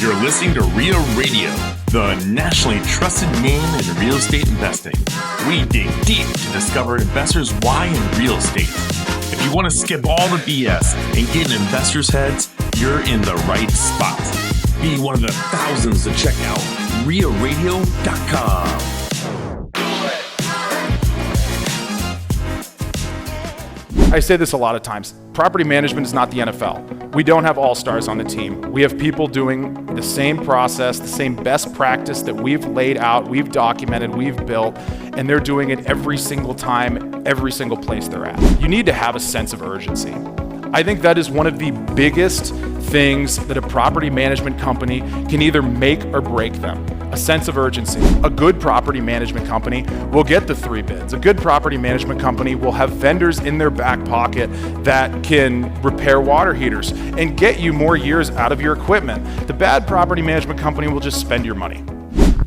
You're listening to REIA Radio, the nationally trusted name in real estate investing. We dig deep to discover investors' why in real estate. If you want to skip all the BS and get in investors' heads, you're in the right spot. Be one of the thousands to check out REIARadio.com. I say this a lot of times. Property management is not the NFL. We don't have all-stars on the team. We have people doing the same process, the same best practice that we've laid out, we've documented, we've built, and they're doing it every single time, every single place they're at. You need to have a sense of urgency. I think that is one of the biggest things that a property management company can either make or break them. A sense of urgency. A good property management company will get the 3 bids. A good property management company will have vendors in their back pocket that can repair water heaters and get you more years out of your equipment. The bad property management company will just spend your money.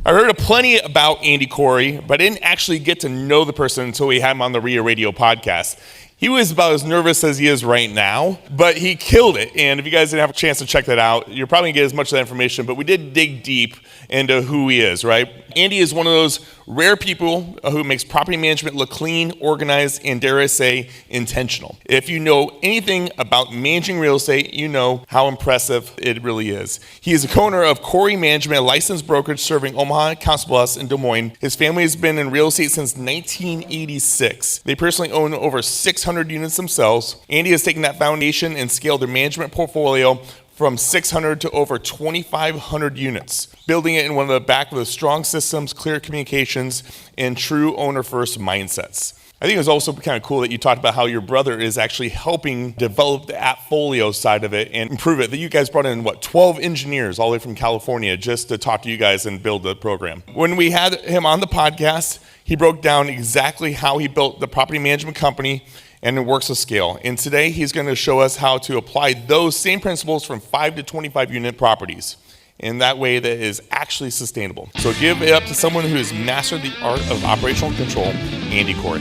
I heard plenty about Andy Kouri, but I didn't actually get to know the person until we had him on the REIA Radio podcast. He was about as nervous as he is right now, but he killed it. And if you guys didn't have a chance to check that out, you're probably gonna get as much of that information, but we did dig deep into who he is, right? Andy is one of those rare people who makes property management look clean, organized, and dare I say, intentional. If you know anything about managing real estate, you know how impressive it really is. He is the co-owner of Kouri Management, a licensed brokerage serving Omaha, Council Bluffs, and Des Moines. His family has been in real estate since 1986. They personally own over 600 units themselves. Andy has taken that foundation and scaled their management portfolio from 600 to over 2,500 units, building it in one of the back with strong systems, clear communications, and true owner-first mindsets. I think it was also kind of cool that you talked about how your brother is actually helping develop the AppFolio side of it and improve it. That you guys brought in, 12 engineers all the way from California just to talk to you guys and build the program. When we had him on the podcast, he broke down exactly how he built the property management company and it works with scale. And today he's going to show us how to apply those same principles from 5 to 25 unit properties in that way that is actually sustainable. So give it up to someone who has mastered the art of operational control, Andy Kouri.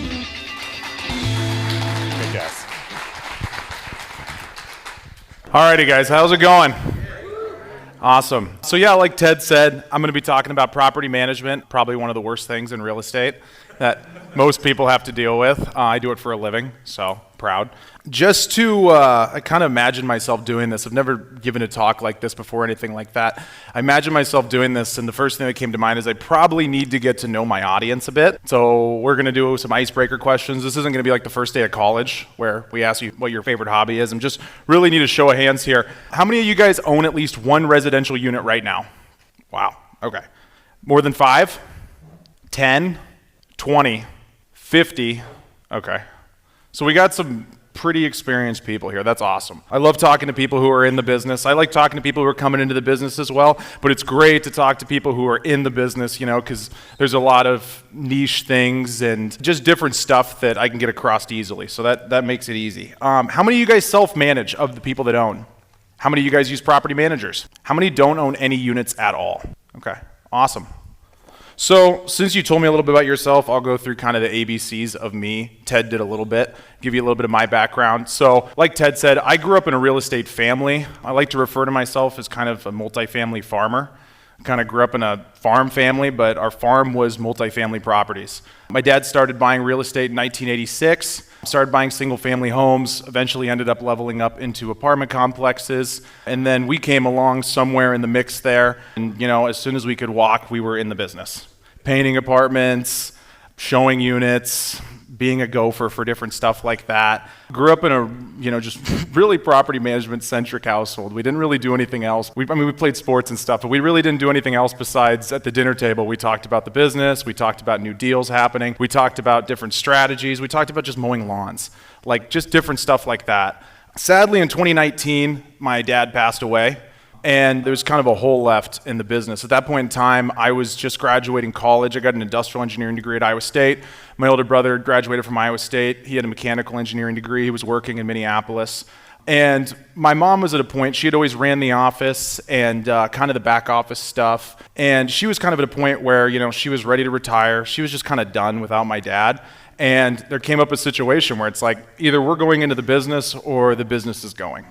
Good guys. Alrighty guys, how's it going? Awesome. So yeah, like Ted said, I'm going to be talking about property management, probably one of the worst things in real estate that most people have to deal with. I do it for a living, so proud. Just to I kind of imagine myself doing this. I've never given a talk like this before or anything like that. I imagine myself doing this, and the first thing that came to mind is I probably need to get to know my audience a bit. So we're going to do some icebreaker questions. This isn't going to be like the first day of college where we ask you what your favorite hobby is. I'm just really need a show of hands here. How many of you guys own at least one residential unit right now? Wow, okay. More than 5? 10? 20? 50? Okay. So we got some pretty experienced people here. That's awesome. I love talking to people who are in the business. I like talking to people who are coming into the business as well, but it's great to talk to people who are in the business, because there's a lot of niche things and just different stuff that I can get across easily. So that makes it easy. How many of you guys self-manage of the people that own? How many of you guys use property managers? How many don't own any units at all? Okay, awesome. So since you told me a little bit about yourself, I'll go through kind of the ABCs of me. Ted did a little bit, give you a little bit of my background. So like Ted said, I grew up in a real estate family. I like to refer to myself as kind of a multifamily farmer. I kind of grew up in a farm family, but our farm was multifamily properties. My dad started buying real estate in 1986. Started buying single family homes, eventually ended up leveling up into apartment complexes. And then we came along somewhere in the mix there. And as soon as we could walk, we were in the business. Painting apartments, showing units, being a gopher for different stuff like that. Grew up in a, just really property management centric household. We didn't really do anything else. We played sports and stuff, but we really didn't do anything else besides at the dinner table. We talked about the business. We talked about new deals happening. We talked about different strategies. We talked about just mowing lawns, like just different stuff like that. Sadly, in 2019, my dad passed away. And there was kind of a hole left in the business. At that point in time, I was just graduating college. I got an industrial engineering degree at Iowa State. My older brother graduated from Iowa State. He had a mechanical engineering degree. He was working in Minneapolis. And my mom was at a point, she had always ran the office and kind of the back office stuff. And she was kind of at a point where, she was ready to retire. She was just kind of done without my dad. And there came up a situation where it's like, either we're going into the business or the business is going.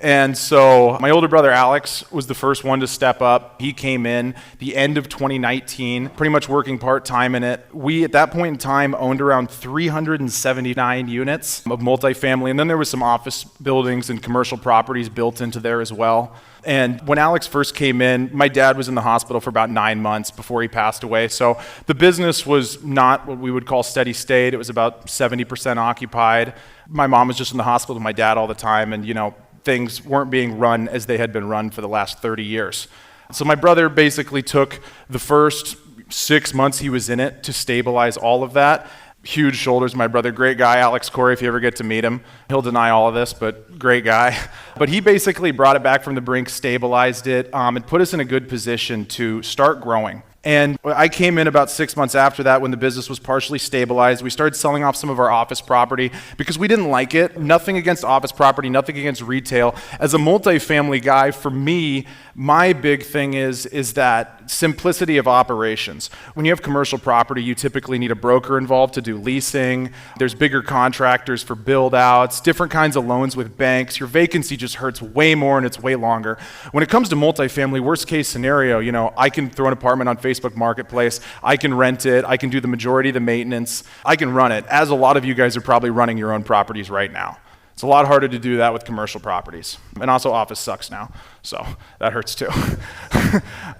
And so my older brother Alex was the first one to step up. He came in the end of 2019, pretty much working part-time in it. We, at that point in time, owned around 379 units of multifamily, and then there was some office buildings and commercial properties built into there as well. And when Alex first came in, my dad was in the hospital for about 9 months before he passed away. So the business was not what we would call steady state. It was about 70% occupied. My mom was just in the hospital with my dad all the time, and things weren't being run as they had been run for the last 30 years. So my brother basically took the first 6 months he was in it to stabilize all of that. Huge shoulders, my brother, great guy, Alex Kouri, if you ever get to meet him. He'll deny all of this, but great guy. But he basically brought it back from the brink, stabilized it, and put us in a good position to start growing. And I came in about 6 months after that when the business was partially stabilized. We started selling off some of our office property because we didn't like it. Nothing against office property, nothing against retail. As a multifamily guy, for me, my big thing is that simplicity of operations. When you have commercial property, you typically need a broker involved to do leasing. There's bigger contractors for build outs, different kinds of loans with banks. Your vacancy just hurts way more and it's way longer. When it comes to multifamily, worst case scenario, I can throw an apartment on Facebook Marketplace, I can rent it, I can do the majority of the maintenance, I can run it, as a lot of you guys are probably running your own properties right now. It's a lot harder to do that with commercial properties. And also office sucks now, so that hurts too.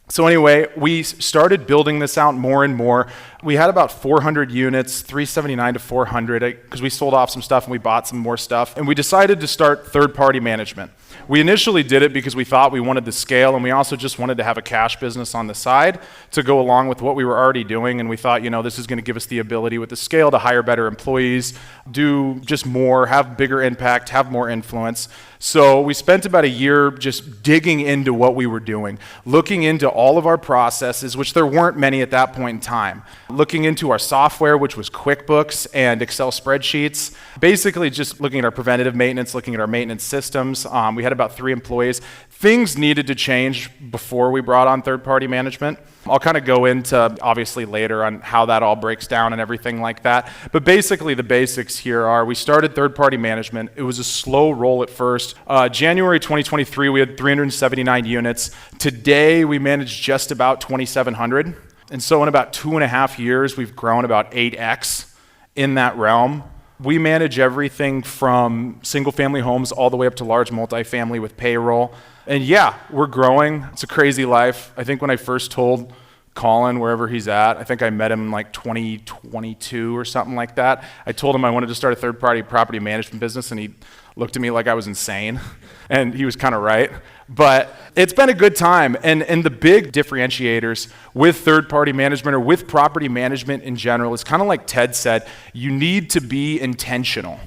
So anyway, we started building this out more and more. We had about 400 units, 379 to 400, because we sold off some stuff and we bought some more stuff. And we decided to start third-party management. We initially did it because we thought we wanted the scale, and we also just wanted to have a cash business on the side to go along with what we were already doing. And we thought, this is going to give us the ability with the scale to hire better employees, do just more, have bigger impact, have more influence. So we spent about a year just digging into what we were doing, looking into all of our processes, which there weren't many at that point in time, looking into our software, which was QuickBooks and Excel spreadsheets, basically just looking at our preventative maintenance, looking at our maintenance systems. We had about 3 employees. Things needed to change before we brought on third-party management. I'll kind of go into, obviously, later on how that all breaks down and everything like that. But basically, the basics here are we started third-party management. It was a slow roll at first. January 2023, we had 379 units. Today, we manage just about 2,700. And so in about 2.5 years, we've grown about 8x in that realm. We manage everything from single-family homes all the way up to large multifamily with payroll. And yeah, we're growing. It's a crazy life. I think when I first told Colin, wherever he's at, I think I met him in like 2022 or something like that. I told him I wanted to start a third-party property management business, and he looked at me like I was insane. And he was kind of right. But it's been a good time. And the big differentiators with third-party management or with property management in general is kind of like Ted said, you need to be intentional.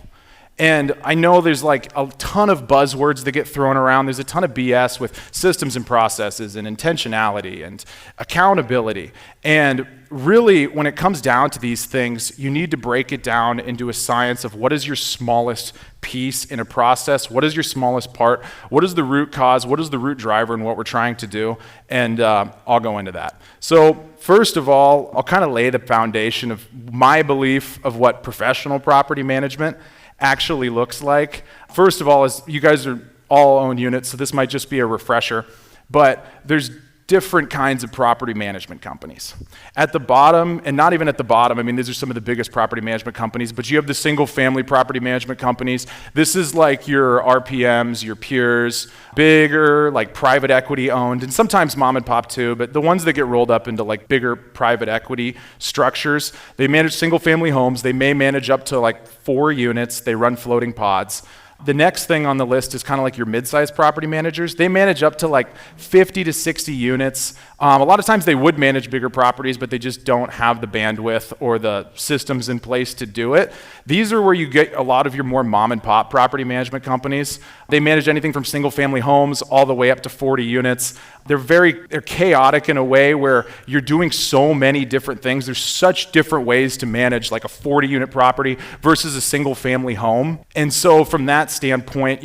And I know there's like a ton of buzzwords that get thrown around. There's a ton of BS with systems and processes and intentionality and accountability. And really, when it comes down to these things, you need to break it down into a science of what is your smallest piece in a process, what is your smallest part, what is the root cause, what is the root driver in what we're trying to do, and I'll go into that. So first of all, I'll kind of lay the foundation of my belief of what professional property management actually looks like. First of all, is you guys are all own units, so this might just be a refresher, but there's different kinds of property management companies. At the bottom, and not even at the bottom, I mean, these are some of the biggest property management companies, but you have the single family property management companies. This is like your RPMs, your Pures, bigger, like private equity owned, and sometimes mom and pop too, but the ones that get rolled up into like bigger private equity structures, they manage single family homes. They may manage up to like 4 units. They run floating pods. The next thing on the list is kind of like your mid-sized property managers. They manage up to like 50 to 60 units. A lot of times they would manage bigger properties, but they just don't have the bandwidth or the systems in place to do it. These are where you get a lot of your more mom and pop property management companies. They manage anything from single family homes all the way up to 40 units. They're chaotic in a way where you're doing so many different things. There's such different ways to manage like a 40 unit property versus a single family home. And so from that standpoint,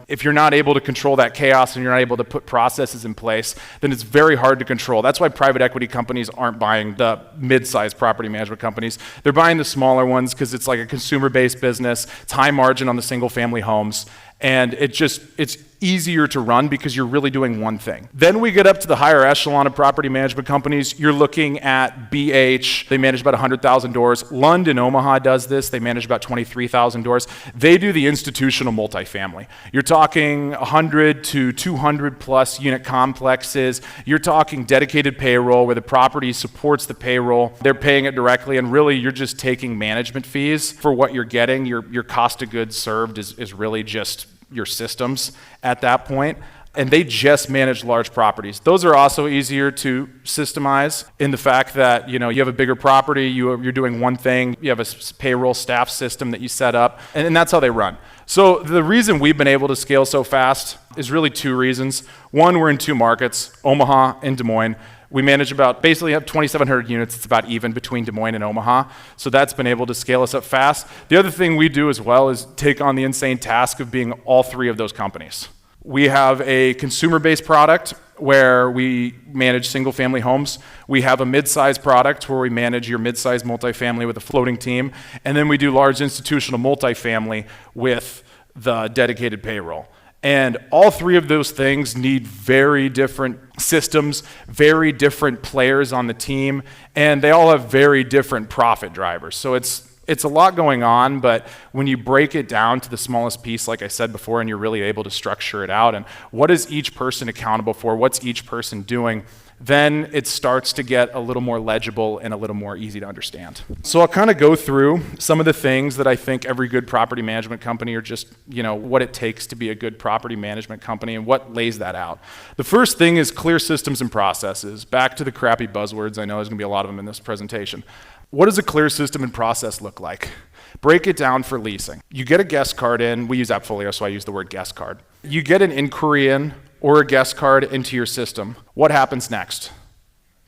if you're not able to control that chaos and you're not able to put processes in place, then it's very hard to control. That's why private equity companies aren't buying the mid-sized property management companies. They're buying the smaller ones because it's like a consumer-based business. It's high margin on the single family homes. And it's easier to run because you're really doing one thing. Then we get up to the higher echelon of property management companies. You're looking at BH. They manage about 100,000 doors. Lund in Omaha does this. They manage about 23,000 doors. They do the institutional multifamily. You're talking 100 to 200 plus unit complexes. You're talking dedicated payroll where the property supports the payroll. They're paying it directly, and really you're just taking management fees for what you're getting. Your cost of goods served is really just your systems at that point, and they just manage large properties. Those are also easier to systemize in the fact that you have a bigger property, you're doing one thing, you have a payroll staff system that you set up, and that's how they run. So the reason we've been able to scale so fast is really two reasons. One, we're in two markets, Omaha and Des Moines. We manage basically have 2,700 units. It's about even between Des Moines and Omaha. So that's been able to scale us up fast. The other thing we do as well is take on the insane task of being all three of those companies. We have a consumer-based product where we manage single-family homes. We have a mid-size product where we manage your mid-size multifamily with a floating team. And then we do large institutional multifamily with the dedicated payroll. And all three of those things need very different systems, very different players on the team, and they all have very different profit drivers. So it's a lot going on, but when you break it down to the smallest piece, like I said before, and you're really able to structure it out, and what is each person accountable for, what's each person doing, then it starts to get a little more legible and a little more easy to understand. So I'll kind of go through some of the things that I think every good property management company, or just what it takes to be a good property management company and what lays that out. The first thing is clear systems and processes. Back to the crappy buzzwords. I know there's going to be a lot of them in this presentation. What does a clear system and process look like? Break it down for leasing. You get a guest card in. We use AppFolio, so I use the word guest card. You get an inquiry in or a guest card into your system. What happens next?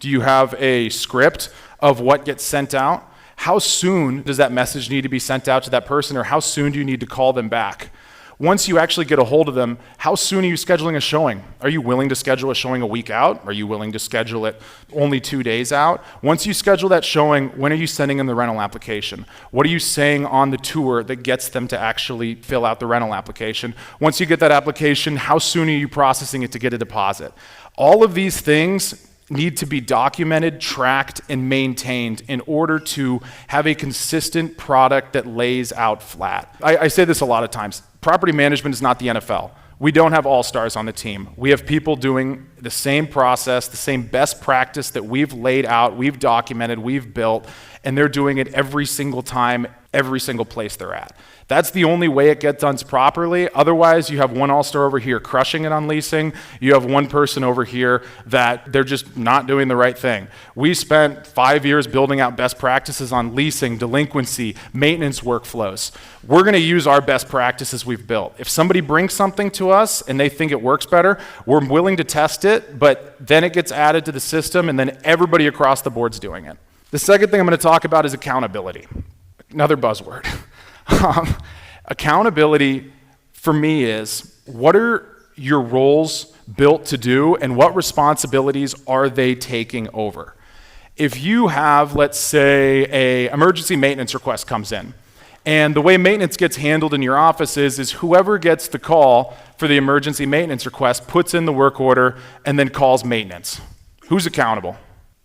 Do you have a script of what gets sent out? How soon does that message need to be sent out to that person, or how soon do you need to call them back? Once you actually get a hold of them, how soon are you scheduling a showing? Are you willing to schedule a showing a week out? Are you willing to schedule it only 2 days out? Once you schedule that showing, when are you sending them the rental application? What are you saying on the tour that gets them to actually fill out the rental application? Once you get that application, how soon are you processing it to get a deposit? All of these things need to be documented, tracked, and maintained in order to have a consistent product that lays out flat. I say this a lot of times. Property management is not the NFL. We don't have all-stars on the team. We have people doing the same process, the same best practice that we've laid out, we've documented, we've built, and they're doing it every single time, every single place they're at. That's the only way it gets done properly. Otherwise, you have one all-star over here crushing it on leasing. You have one person over here that they're just not doing the right thing. We spent 5 years building out best practices on leasing, delinquency, maintenance workflows. We're going to use our best practices we've built. If somebody brings something to us and they think it works better, we're willing to test it, but then it gets added to the system, and then everybody across the board's doing it. The second thing I'm going to talk about is accountability. Another buzzword. Accountability for me is, what are your roles built to do and what responsibilities are they taking over? If you have, let's say, a emergency maintenance request comes in, and the way maintenance gets handled in your office is whoever gets the call for the emergency maintenance request puts in the work order and then calls maintenance. Who's accountable?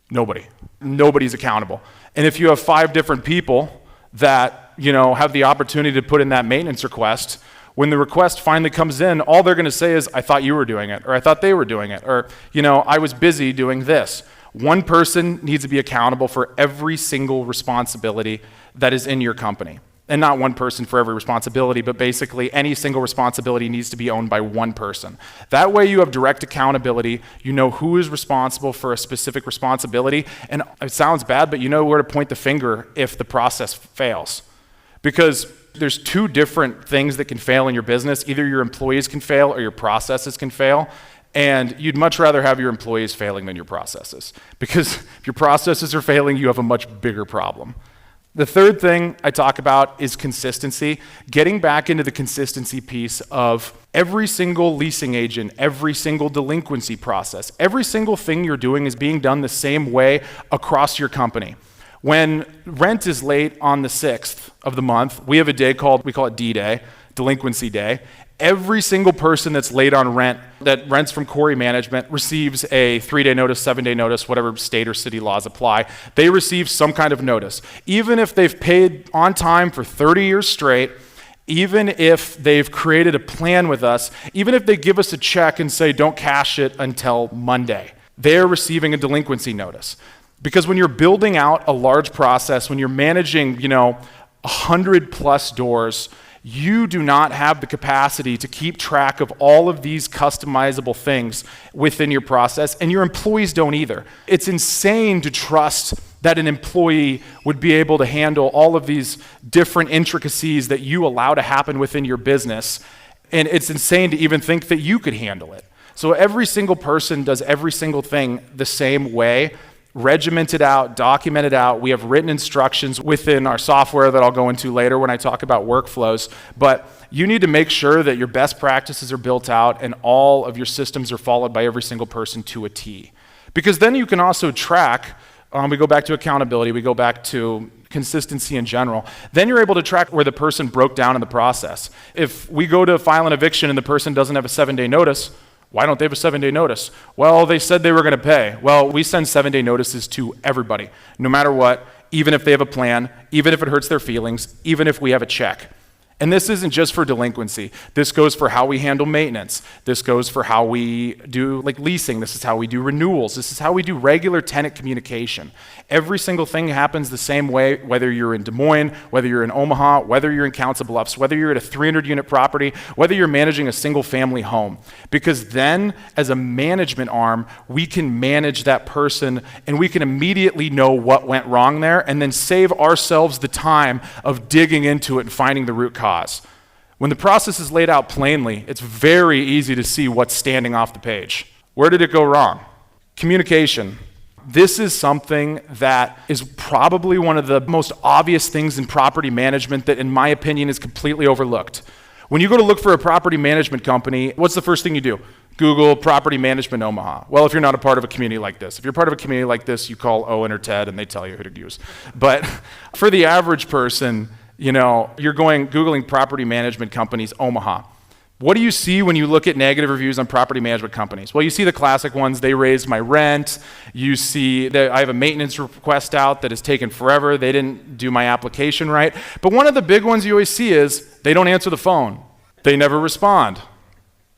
Nobody. Nobody's accountable. And if you have 5 different people that have the opportunity to put in that maintenance request, when the request finally comes in, all they're going to say is, I thought you were doing it, or I thought they were doing it, or I was busy doing this. One person needs to be accountable for every single responsibility that is in your company. And not one person for every responsibility, but basically any single responsibility needs to be owned by one person. That way you have direct accountability. You know who is responsible for a specific responsibility. And it sounds bad, but you know where to point the finger if the process fails. Because there's 2 different things that can fail in your business. Either your employees can fail or your processes can fail. And you'd much rather have your employees failing than your processes. Because if your processes are failing, you have a much bigger problem. The third thing I talk about is consistency. Getting back into the consistency piece of every single leasing agent, every single delinquency process, every single thing you're doing is being done the same way across your company. When rent is late on the 6th of the month, we have a day we call it D-Day, Delinquency Day, Every single person that's late on rent, that rents from Kouri Management, receives a 3-day notice, 7-day notice, whatever state or city laws apply. They receive some kind of notice. Even if they've paid on time for 30 years straight, even if they've created a plan with us, even if they give us a check and say don't cash it until Monday, they're receiving a delinquency notice. Because when you're building out a large process, when you're managing, 100 plus doors, you do not have the capacity to keep track of all of these customizable things within your process, and your employees don't either. It's insane to trust that an employee would be able to handle all of these different intricacies that you allow to happen within your business, and it's insane to even think that you could handle it. So every single person does every single thing the same way, regimented out, documented out. We have written instructions within our software that I'll go into later when I talk about workflows. But you need to make sure that your best practices are built out and all of your systems are followed by every single person to a T. Because then you can also track, we go back to accountability, we go back to consistency in general. Then you're able to track where the person broke down in the process. If we go to file an eviction and the person doesn't have a 7-day notice, why don't they have a 7-day notice? Well, they said they were going to pay. Well, we send 7-day notices to everybody, no matter what, even if they have a plan, even if it hurts their feelings, even if we have a check. And this isn't just for delinquency. This goes for how we handle maintenance. This goes for how we do leasing. This is how we do renewals. This is how we do regular tenant communication. Every single thing happens the same way, whether you're in Des Moines, whether you're in Omaha, whether you're in Council Bluffs, whether you're at a 300-unit property, whether you're managing a single-family home. Because then, as a management arm, we can manage that person and we can immediately know what went wrong there and then save ourselves the time of digging into it and finding the root cause. When the process is laid out plainly, it's very easy to see what's standing off the page. Where did it go wrong? Communication. This is something that is probably one of the most obvious things in property management that, in my opinion, is completely overlooked. When you go to look for a property management company, what's the first thing you do? Google property management Omaha. Well, if you're not a part of a community like this. If you're part of a community like this, you call Owen or Ted and they tell you who to use. But for the average person, you're Googling property management companies, Omaha. What do you see when you look at negative reviews on property management companies? Well, you see the classic ones. They raised my rent. You see that I have a maintenance request out that has taken forever. They didn't do my application right. But one of the big ones you always see is they don't answer the phone. They never respond.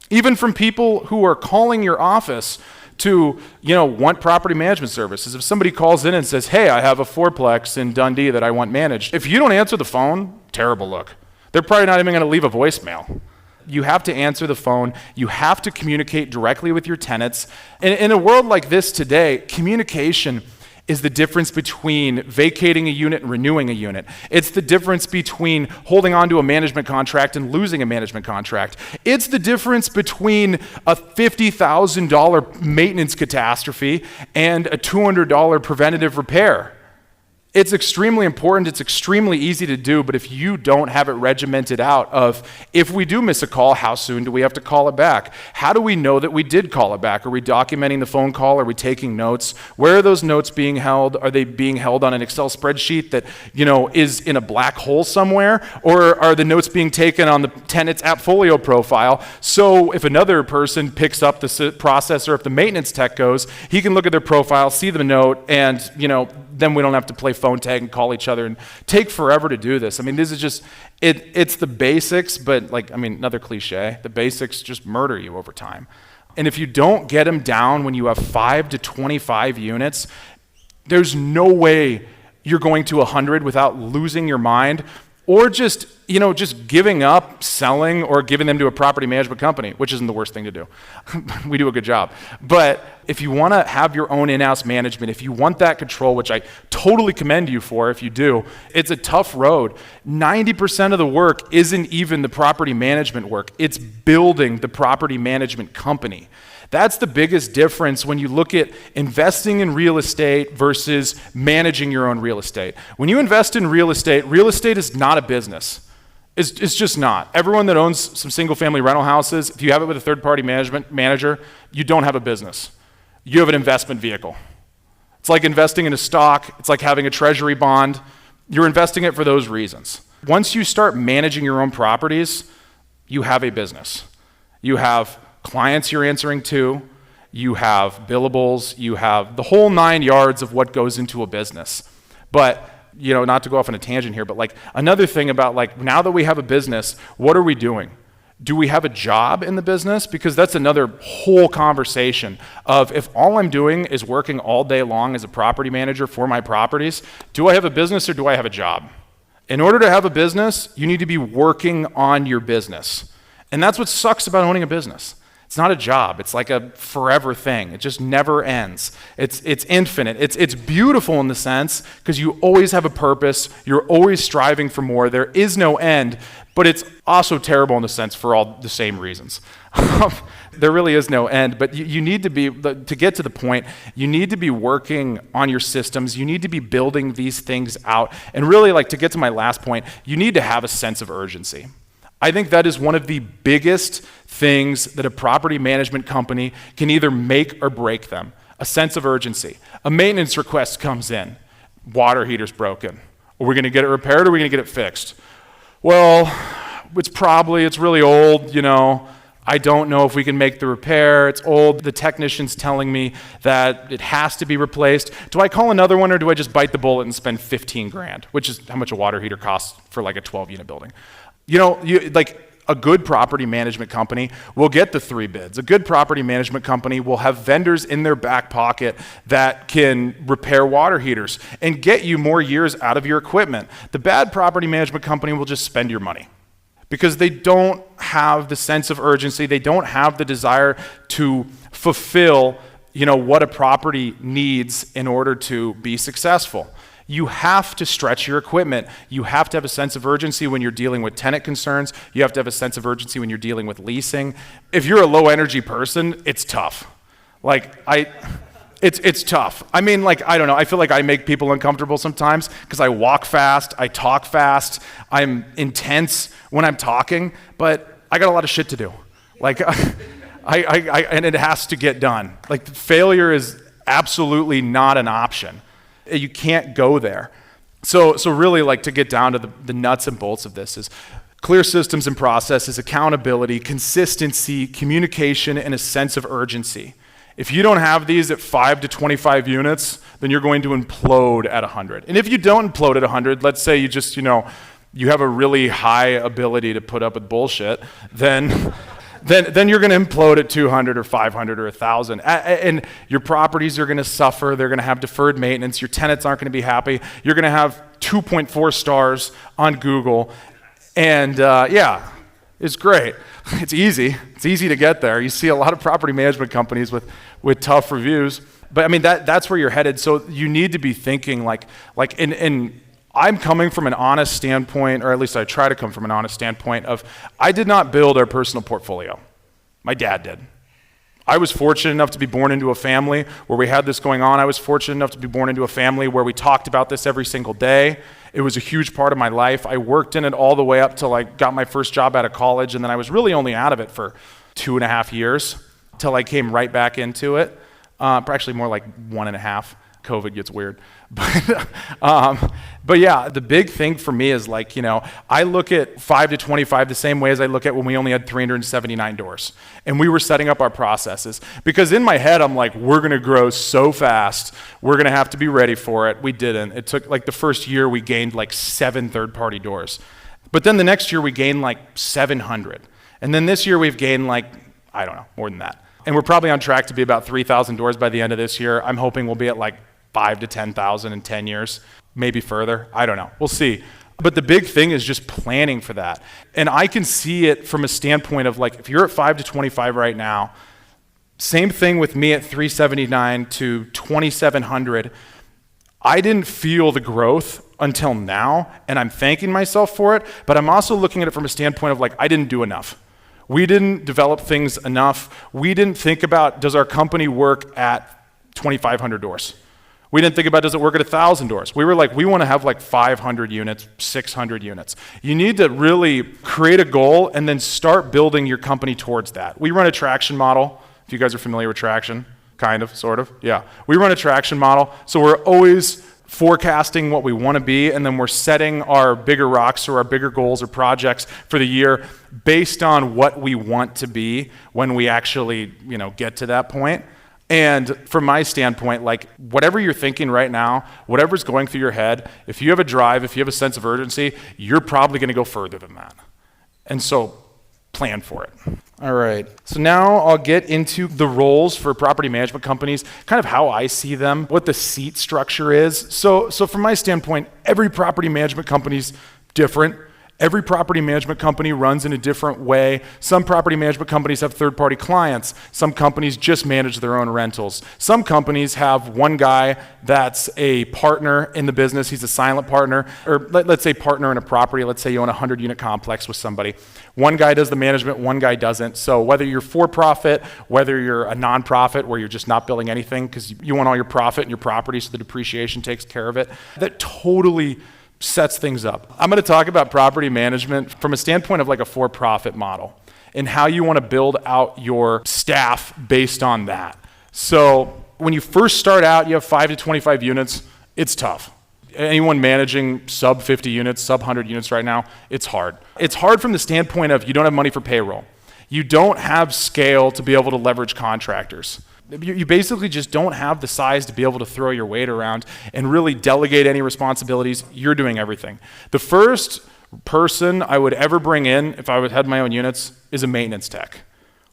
Even from people who are calling your office to, want property management services. If somebody calls in and says, hey, I have a fourplex in Dundee that I want managed, if you don't answer the phone, terrible look. They're probably not even going to leave a voicemail. You have to answer the phone. You have to communicate directly with your tenants. And in a world like this today, communication is the difference between vacating a unit and renewing a unit. It's the difference between holding on to a management contract and losing a management contract. It's the difference between a $50,000 maintenance catastrophe and a $200 preventative repair. It's extremely important, it's extremely easy to do, but if you don't have it regimented out of, if we do miss a call, how soon do we have to call it back? How do we know that we did call it back? Are we documenting the phone call? Are we taking notes? Where are those notes being held? Are they being held on an Excel spreadsheet that, is in a black hole somewhere? Or are the notes being taken on the tenant's AppFolio profile? So if another person picks up the process, or if the maintenance tech goes, he can look at their profile, see the note, and, then we don't have to play phone tag and call each other and take forever to do this. I mean, this is just, it's the basics, but another cliche, the basics just murder you over time. And if you don't get them down when you have 5 to 25 units, there's no way you're going to 100 without losing your mind, or just giving up selling or giving them to a property management company, which isn't the worst thing to do. We do a good job. But if you want to have your own in-house management, if you want that control, which I totally commend you for if you do, it's a tough road. 90% of the work isn't even the property management work. It's building the property management company. That's the biggest difference when you look at investing in real estate versus managing your own real estate. When you invest in real estate is not a business. It's just not. Everyone that owns some single-family rental houses, if you have it with a third-party management manager, you don't have a business. You have an investment vehicle. It's like investing in a stock. It's like having a treasury bond. You're investing it for those reasons. Once you start managing your own properties, you have a business. You have clients you're answering to, you have billables, you have the whole 9 yards of what goes into a business. But, not to go off on a tangent here, but like another thing about like now that we have a business, what are we doing? Do we have a job in the business? Because that's another whole conversation of if all I'm doing is working all day long as a property manager for my properties, do I have a business or do I have a job? In order to have a business, you need to be working on your business. And that's what sucks about owning a business. It's not a job. It's like a forever thing. It just never ends. It's infinite. It's beautiful in the sense because you always have a purpose. You're always striving for more. There is no end, but it's also terrible in the sense for all the same reasons. There really is no end, but you need to be, to get to the point, you need to be working on your systems. You need to be building these things out. And really, like to get to my last point, you need to have a sense of urgency. I think that is one of the biggest things that a property management company can either make or break them. A sense of urgency. A maintenance request comes in. Water heater's broken. Are we going to get it repaired or are we going to get it fixed? Well, it's really old, I don't know if we can make the repair. It's old. The technician's telling me that it has to be replaced. Do I call another one or do I just bite the bullet and spend $15,000, which is how much a water heater costs for like a 12-unit building? Like a good property management company will get the 3 bids. A good property management company will have vendors in their back pocket that can repair water heaters and get you more years out of your equipment. The bad property management company will just spend your money because they don't have the sense of urgency. They don't have the desire to fulfill, what a property needs in order to be successful. You have to stretch your equipment. You have to have a sense of urgency when you're dealing with tenant concerns. You have to have a sense of urgency when you're dealing with leasing. If you're a low energy person, it's tough. It's tough. I mean, I don't know. I feel like I make people uncomfortable sometimes because I walk fast, I talk fast, I'm intense when I'm talking, but I got a lot of shit to do. And it has to get done. Failure is absolutely not an option. You can't go there. So really, to get down to the nuts and bolts of this is clear systems and processes, accountability, consistency, communication, and a sense of urgency. If you don't have these at 5 to 25 units, then you're going to implode at 100. And if you don't implode at 100, let's say you just, you have a really high ability to put up with bullshit, then you're going to implode at 200 or 500 or 1,000. And your properties are going to suffer. They're going to have deferred maintenance. Your tenants aren't going to be happy. You're going to have 2.4 stars on Google. And it's great. It's easy. It's easy to get there. You see a lot of property management companies with tough reviews. But I mean, that's where you're headed. So you need to be thinking and I'm coming from an honest standpoint, or at least I try to come from an honest standpoint of, I did not build our personal portfolio. My dad did. I was fortunate enough to be born into a family where we had this going on. I was fortunate enough to be born into a family where we talked about this every single day. It was a huge part of my life. I worked in it all the way up till I got my first job out of college, and then I was really only out of it for 2.5 years till I came right back into it. Actually more like 1.5. COVID gets weird. But yeah, the big thing for me is I look at 5 to 25 the same way as I look at when we only had 379 doors and we were setting up our processes. Because in my head, I'm like, we're going to grow so fast. We're going to have to be ready for it. We didn't. It took the first year we gained 7 third-party doors. But then the next year we gained 700. And then this year we've gained I don't know, more than that. And we're probably on track to be about 3,000 doors by the end of this year. I'm hoping we'll be at 5 to 10,000 in 10 years, maybe further. I don't know. We'll see. But the big thing is just planning for that. And I can see it from a standpoint of if you're at 5 to 25 right now, same thing with me at 379 to 2,700. I didn't feel the growth until now, and I'm thanking myself for it, but I'm also looking at it from a standpoint of I didn't do enough. We didn't develop things enough. We didn't think about, does our company work at 2,500 doors? We didn't think about, does it work at 1,000 doors? We were we want to have 500 units, 600 units. You need to really create a goal and then start building your company towards that. We run a traction model. If you guys are familiar with traction, kind of, sort of, yeah. We run a traction model, so we're always forecasting what we want to be, and then we're setting our bigger rocks or our bigger goals or projects for the year based on what we want to be when we actually, get to that point. And from my standpoint, like whatever you're thinking right now, whatever's going through your head, if you have a drive, if you have a sense of urgency, you're probably going to go further than that. And so plan for it. All right. So now I'll get into the roles for property management companies, kind of how I see them, what the seat structure is. So from my standpoint, every property management company's different. Every property management company runs in a different way. Some property management companies have third-party clients. Some companies just manage their own rentals. Some companies have one guy that's a partner in the business. He's a silent partner, or let's say partner in a property. Let's say you own a 100-unit complex with somebody. One guy does the management, one guy doesn't. So whether you're for-profit, whether you're a nonprofit where you're just not building anything because you want all your profit in your property so the depreciation takes care of it, that totally sets things up. I'm going to talk about property management from a standpoint of like a for-profit model and how you want to build out your staff based on that. So when you first start out, you have 5 to 25 units, it's tough. Anyone managing sub 50 units, sub 100 units right now, it's hard. It's hard from the standpoint of you don't have money for payroll. You don't have scale to be able to leverage contractors. You basically just don't have the size to be able to throw your weight around and really delegate any responsibilities. You're doing everything. The first person I would ever bring in if I had my own units is a maintenance tech.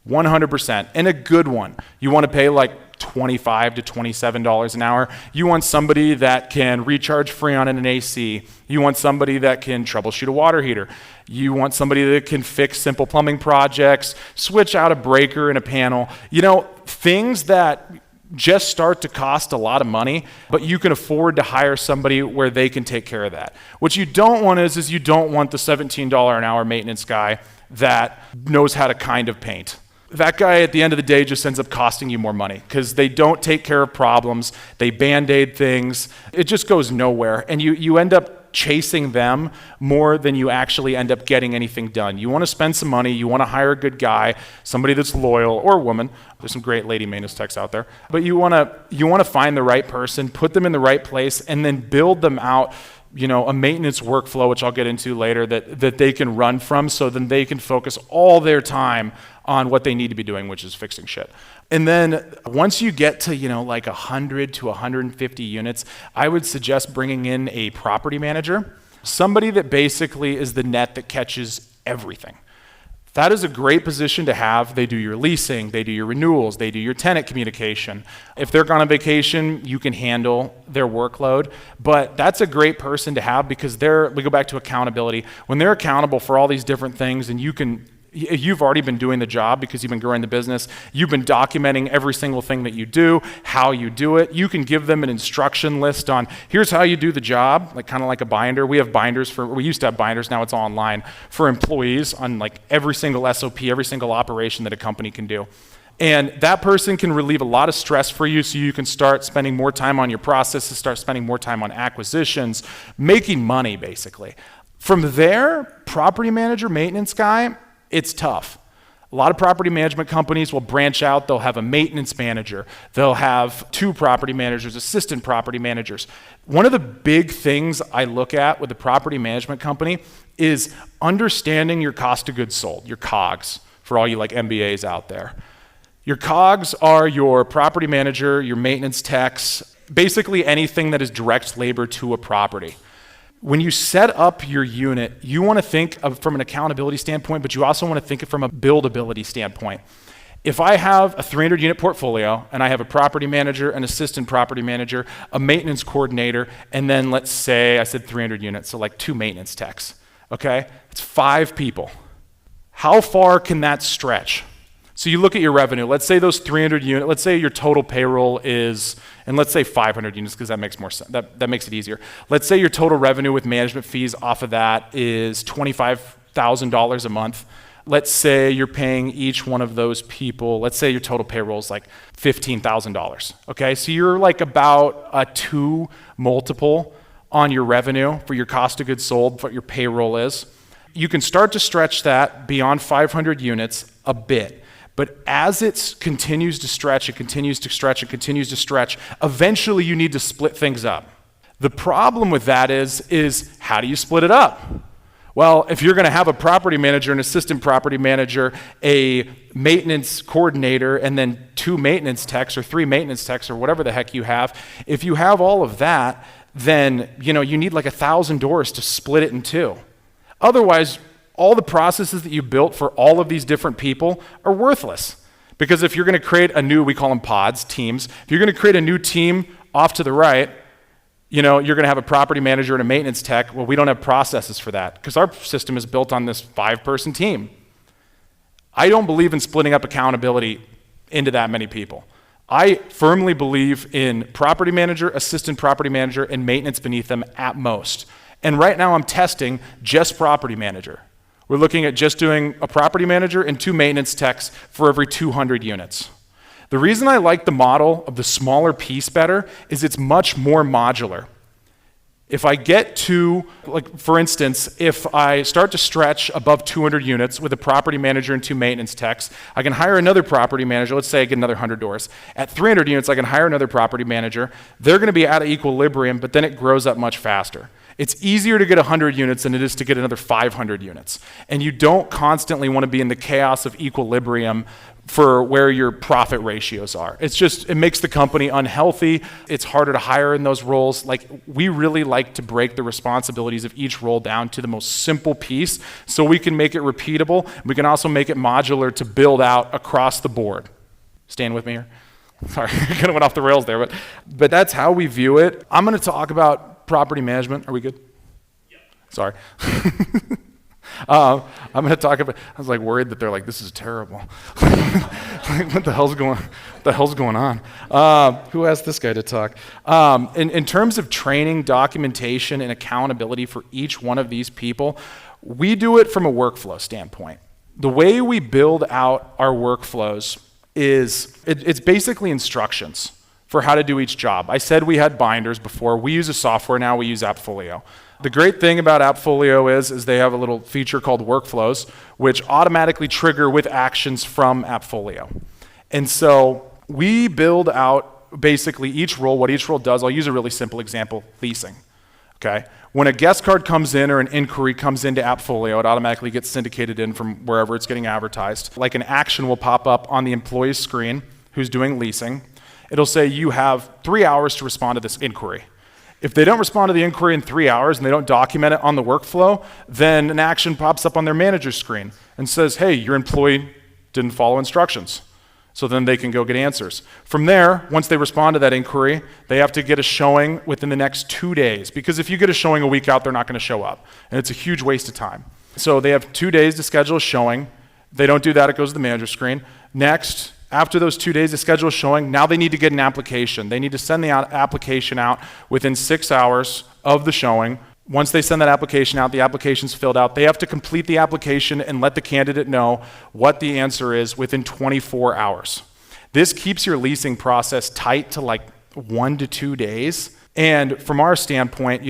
100%, and a good one. You want to pay like $25 to $27 an hour. You want somebody that can recharge Freon in an AC. You want somebody that can troubleshoot a water heater. You want somebody that can fix simple plumbing projects, switch out a breaker in a panel. Things that just start to cost a lot of money, but you can afford to hire somebody where they can take care of that. What you don't want is you don't want the $17 an hour maintenance guy that knows how to kind of paint. That guy at the end of the day just ends up costing you more money because they don't take care of problems, they band-aid things, it just goes nowhere, and you end up chasing them more than you actually end up getting anything done. You want to spend some money, you want to hire a good guy, somebody that's loyal, or woman. There's some great lady maintenance techs out there. But you want to find the right person, put them in the right place, and then build them out a maintenance workflow, which I'll get into later, that they can run from, so then they can focus all their time on what they need to be doing, which is fixing shit. And then once you get to, like 100 to 150 units, I would suggest bringing in a property manager, somebody that basically is the net that catches everything. That is a great position to have. They do your leasing, they do your renewals, they do your tenant communication. If they're gone on vacation, you can handle their workload. But that's a great person to have because we go back to accountability. When they're accountable for all these different things and you've already been doing the job because you've been growing the business. You've been documenting every single thing that you do, how you do it. You can give them an instruction list on here's how you do the job, kind of like a binder. We used to have binders, now it's all online for employees on like every single SOP, every single operation that a company can do. And that person can relieve a lot of stress for you so you can start spending more time on your processes, start spending more time on acquisitions, making money basically. From there, property manager, maintenance guy, it's tough. A lot of property management companies will branch out. They'll have a maintenance manager. They'll have 2 property managers, assistant property managers. One of the big things I look at with a property management company is understanding your cost of goods sold, your COGS, for all you like MBAs out there. Your COGS are your property manager, your maintenance techs, basically anything that is direct labor to a property. When you set up your unit, you want to think of from an accountability standpoint, but you also want to think from a buildability standpoint. If I have a 300-unit portfolio and I have a property manager, an assistant property manager, a maintenance coordinator, and then let's say I said 300 units, so like 2 maintenance techs, okay? It's 5 people. How far can that stretch? So you look at your revenue. Let's say those 300 units, let's say your total payroll is, and let's say 500 units because that makes more sense. That makes it easier. Let's say your total revenue with management fees off of that is $25,000 a month. Let's say you're paying each one of those people, let's say your total payroll is like $15,000. Okay, so you're like about a 2 multiple on your revenue for your cost of goods sold, what your payroll is. You can start to stretch that beyond 500 units a bit. But as it continues to stretch, eventually you need to split things up. The problem with that is how do you split it up? Well, if you're going to have a property manager, an assistant property manager, a maintenance coordinator, and then 2 maintenance techs or 3 maintenance techs or whatever the heck you have, if you have all of that, then you need like 1,000 doors to split it in 2. Otherwise, all the processes that you built for all of these different people are worthless. Because if you're going to create a new, we call them pods, teams, if you're going to create a new team off to the right, you're going to have a property manager and a maintenance tech. Well, we don't have processes for that because our system is built on this 5-person team. I don't believe in splitting up accountability into that many people. I firmly believe in property manager, assistant property manager, and maintenance beneath them at most. And right now I'm testing just property manager. We're looking at just doing a property manager and 2 maintenance techs for every 200 units. The reason I like the model of the smaller piece better is it's much more modular. If I get to, like for instance, if I start to stretch above 200 units with a property manager and 2 maintenance techs, I can hire another property manager. Let's say I get another 100 doors. At 300 units, I can hire another property manager. They're going to be out of equilibrium, but then it grows up much faster. It's easier to get 100 units than it is to get another 500 units. And you don't constantly want to be in the chaos of equilibrium for where your profit ratios are. It makes the company unhealthy. It's harder to hire in those roles. Like, we really like to break the responsibilities of each role down to the most simple piece so we can make it repeatable. We can also make it modular to build out across the board. Staying with me here? Sorry, I kind of went off the rails there, but that's how we view it. I'm going to talk about property management. Are we good? Yeah. Sorry. I'm going to talk about, I was like worried that they're like, this is terrible. Like, what the hell's going on? Who asked this guy to talk? In terms of training, documentation, and accountability for each one of these people, we do it from a workflow standpoint. The way we build out our workflows is, it's basically instructions for how to do each job. I said we had binders before. We use a software now, we use AppFolio. The great thing about AppFolio is they have a little feature called workflows, which automatically trigger with actions from AppFolio. And so we build out basically each role, what each role does. I'll use a really simple example, leasing. Okay? When a guest card comes in or an inquiry comes into AppFolio, it automatically gets syndicated in from wherever it's getting advertised. Like, an action will pop up on the employee's screen who's doing leasing. It'll say you have 3 hours to respond to this inquiry. If they don't respond to the inquiry in 3 hours and they don't document it on the workflow, then an action pops up on their manager's screen and says, hey, your employee didn't follow instructions. So then they can go get answers. From there, once they respond to that inquiry, they have to get a showing within the next 2 days. Because if you get a showing a week out, they're not going to show up. And it's a huge waste of time. So they have 2 days to schedule a showing. They don't do that, it goes to the manager's screen. Next, after those 2 days, they schedule a showing. Now they need to get an application. They need to send the application out within 6 hours of the showing. Once they send that application out, the application's filled out. They have to complete the application and let the candidate know what the answer is within 24 hours. This keeps your leasing process tight to like 1 to 2 days. And from our standpoint,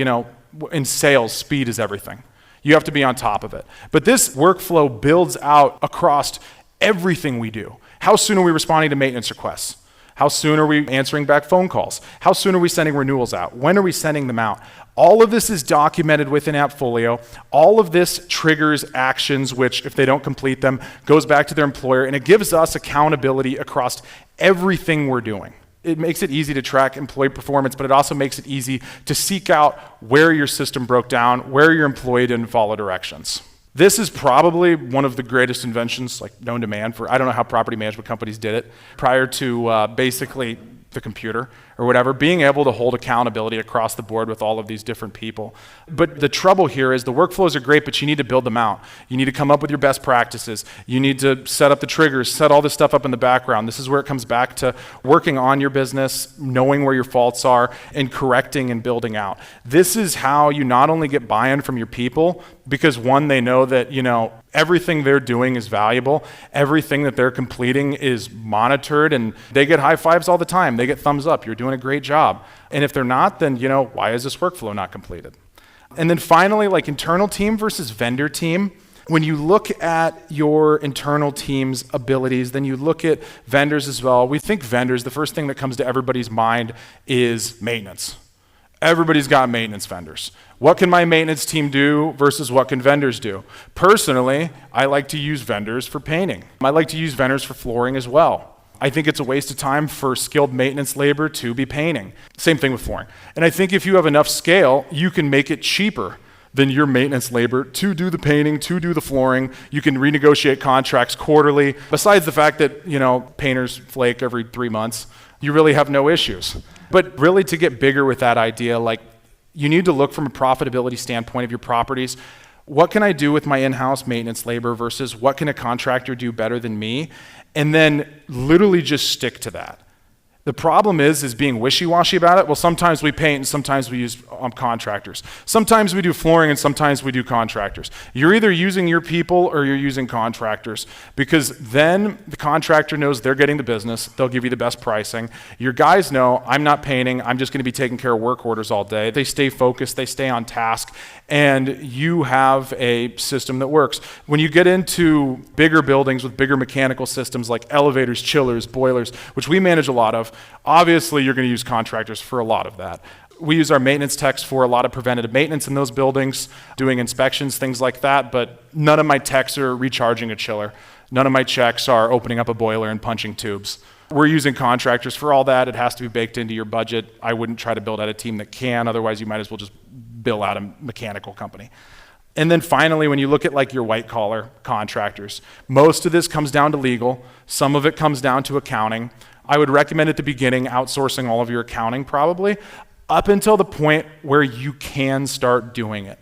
in sales, speed is everything. You have to be on top of it. But this workflow builds out across everything we do. How soon are we responding to maintenance requests? How soon are we answering back phone calls? How soon are we sending renewals out? When are we sending them out? All of this is documented within AppFolio. All of this triggers actions, which, if they don't complete them, goes back to their employer, and it gives us accountability across everything we're doing. It makes it easy to track employee performance, but it also makes it easy to seek out where your system broke down, where your employee didn't follow directions. This is probably one of the greatest inventions known to man I don't know how property management companies did it prior to basically the computer or whatever, being able to hold accountability across the board with all of these different people. But the trouble here is the workflows are great, but you need to build them out. You need to come up with your best practices. You need to set up the triggers, set all this stuff up in the background. This is where it comes back to working on your business, knowing where your faults are, and correcting and building out. This is how you not only get buy-in from your people, because one, they know that, everything they're doing is valuable. Everything that they're completing is monitored, and they get high fives all the time. They get thumbs up. You're doing a great job. And if they're not, then, why is this workflow not completed? And then finally, internal team versus vendor team. When you look at your internal team's abilities, then you look at vendors as well. We think vendors, the first thing that comes to everybody's mind is maintenance. Everybody's got maintenance vendors. What can my maintenance team do versus what can vendors do? Personally, I like to use vendors for painting. I like to use vendors for flooring as well. I think it's a waste of time for skilled maintenance labor to be painting. Same thing with flooring. And I think if you have enough scale, you can make it cheaper than your maintenance labor to do the painting, to do the flooring. You can renegotiate contracts quarterly. Besides the fact that, painters flake every 3 months, you really have no issues. But really, to get bigger with that idea, you need to look from a profitability standpoint of your properties. What can I do with my in-house maintenance labor versus what can a contractor do better than me? And then literally just stick to that. The problem is being wishy-washy about it. Well, sometimes we paint and sometimes we use contractors. Sometimes we do flooring and sometimes we do contractors. You're either using your people or you're using contractors, because then the contractor knows they're getting the business. They'll give you the best pricing. Your guys know, I'm not painting. I'm just going to be taking care of work orders all day. They stay focused. They stay on task. And you have a system that works. When you get into bigger buildings with bigger mechanical systems like elevators, chillers, boilers, which we manage a lot of, obviously you're going to use contractors for a lot of that. We use our maintenance techs for a lot of preventative maintenance in those buildings, doing inspections, things like that, but none of my techs are recharging a chiller. None of my checks are opening up a boiler and punching tubes. We're using contractors for all that. It has to be baked into your budget. I wouldn't try to build out a team that can, otherwise you might as well just bill out a mechanical company. And then finally, when you look at your white collar contractors, most of this comes down to legal. Some of it comes down to accounting. I would recommend at the beginning outsourcing all of your accounting probably, up until the point where you can start doing it.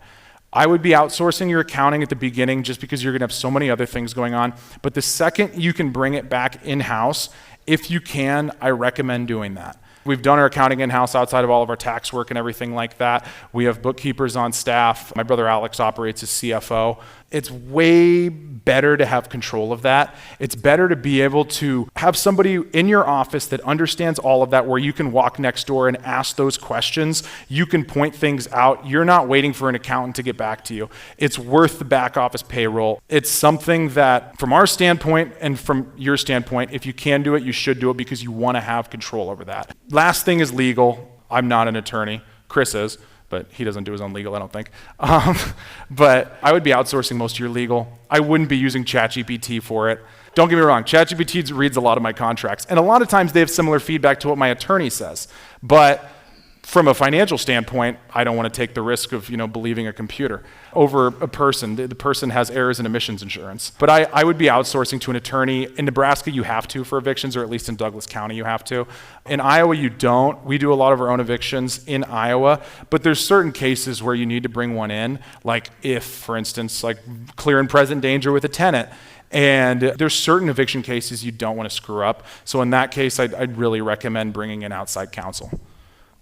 I would be outsourcing your accounting at the beginning just because you're gonna have so many other things going on. But the second you can bring it back in-house, if you can, I recommend doing that. We've done our accounting in-house outside of all of our tax work and everything like that. We have bookkeepers on staff. My brother Alex operates as CFO. It's way better to have control of that. It's better to be able to have somebody in your office that understands all of that, where you can walk next door and ask those questions. You can point things out. You're not waiting for an accountant to get back to you. It's worth the back office payroll. It's something that, from our standpoint and from your standpoint, if you can do it, you should do it because you want to have control over that. Last thing is legal. I'm not an attorney. Chris is, but he doesn't do his own legal, I don't think. But I would be outsourcing most of your legal. I wouldn't be using ChatGPT for it. Don't get me wrong, ChatGPT reads a lot of my contracts, and a lot of times they have similar feedback to what my attorney says. But from a financial standpoint, I don't want to take the risk of believing a computer over a person. The person has errors and omissions insurance. But I would be outsourcing to an attorney. In Nebraska, you have to for evictions, or at least in Douglas County, you have to. In Iowa, you don't. We do a lot of our own evictions in Iowa, but there's certain cases where you need to bring one in, like if, for instance, clear and present danger with a tenant. And there's certain eviction cases you don't want to screw up. So in that case, I'd really recommend bringing in outside counsel.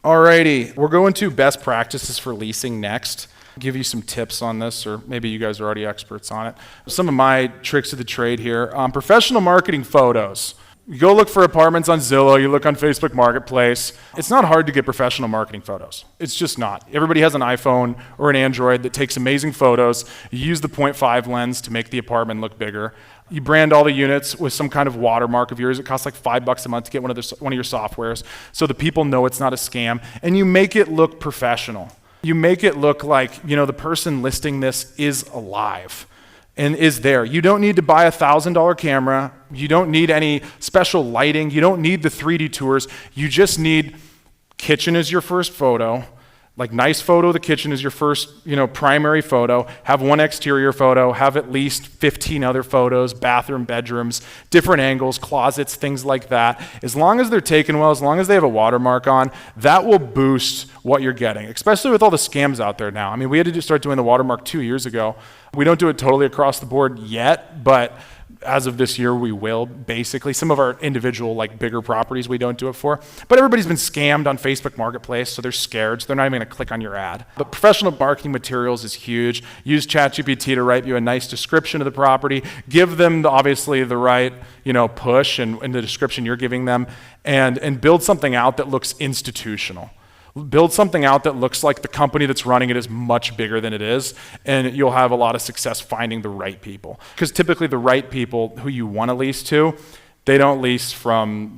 Alrighty, we're going to best practices for leasing next. I'll give you some tips on this, or maybe you guys are already experts on it. Some of my tricks of the trade here. Professional marketing photos. You go look for apartments on Zillow, you look on Facebook Marketplace. It's not hard to get professional marketing photos. It's just not. Everybody has an iPhone or an Android that takes amazing photos. You use the 0.5 lens to make the apartment look bigger. You brand all the units with some kind of watermark of yours. It costs like $5 a month to get one of your softwares, so the people know it's not a scam. And you make it look professional. You make it look like the person listing this is alive and is there. You don't need to buy a $1,000 camera. You don't need any special lighting. You don't need the 3D tours. You just need kitchen as your first photo. Nice photo of the kitchen is your first, primary photo. Have one exterior photo, have at least 15 other photos, bathroom, bedrooms, different angles, closets, things like that. As long as they're taken well, as long as they have a watermark on, that will boost what you're getting, especially with all the scams out there now. I mean, we had to start doing the watermark 2 years ago. We don't do it totally across the board yet, but as of this year, we will, basically. Some of our individual, bigger properties we don't do it for. But everybody's been scammed on Facebook Marketplace, so they're scared, so they're not even going to click on your ad. But professional marketing materials is huge. Use ChatGPT to write you a nice description of the property. Give them, obviously, the right, push and the description you're giving them, and build something out that looks institutional. Build something out that looks like the company that's running it is much bigger than it is, and you'll have a lot of success finding the right people. Because typically the right people who you want to lease to They don't lease from,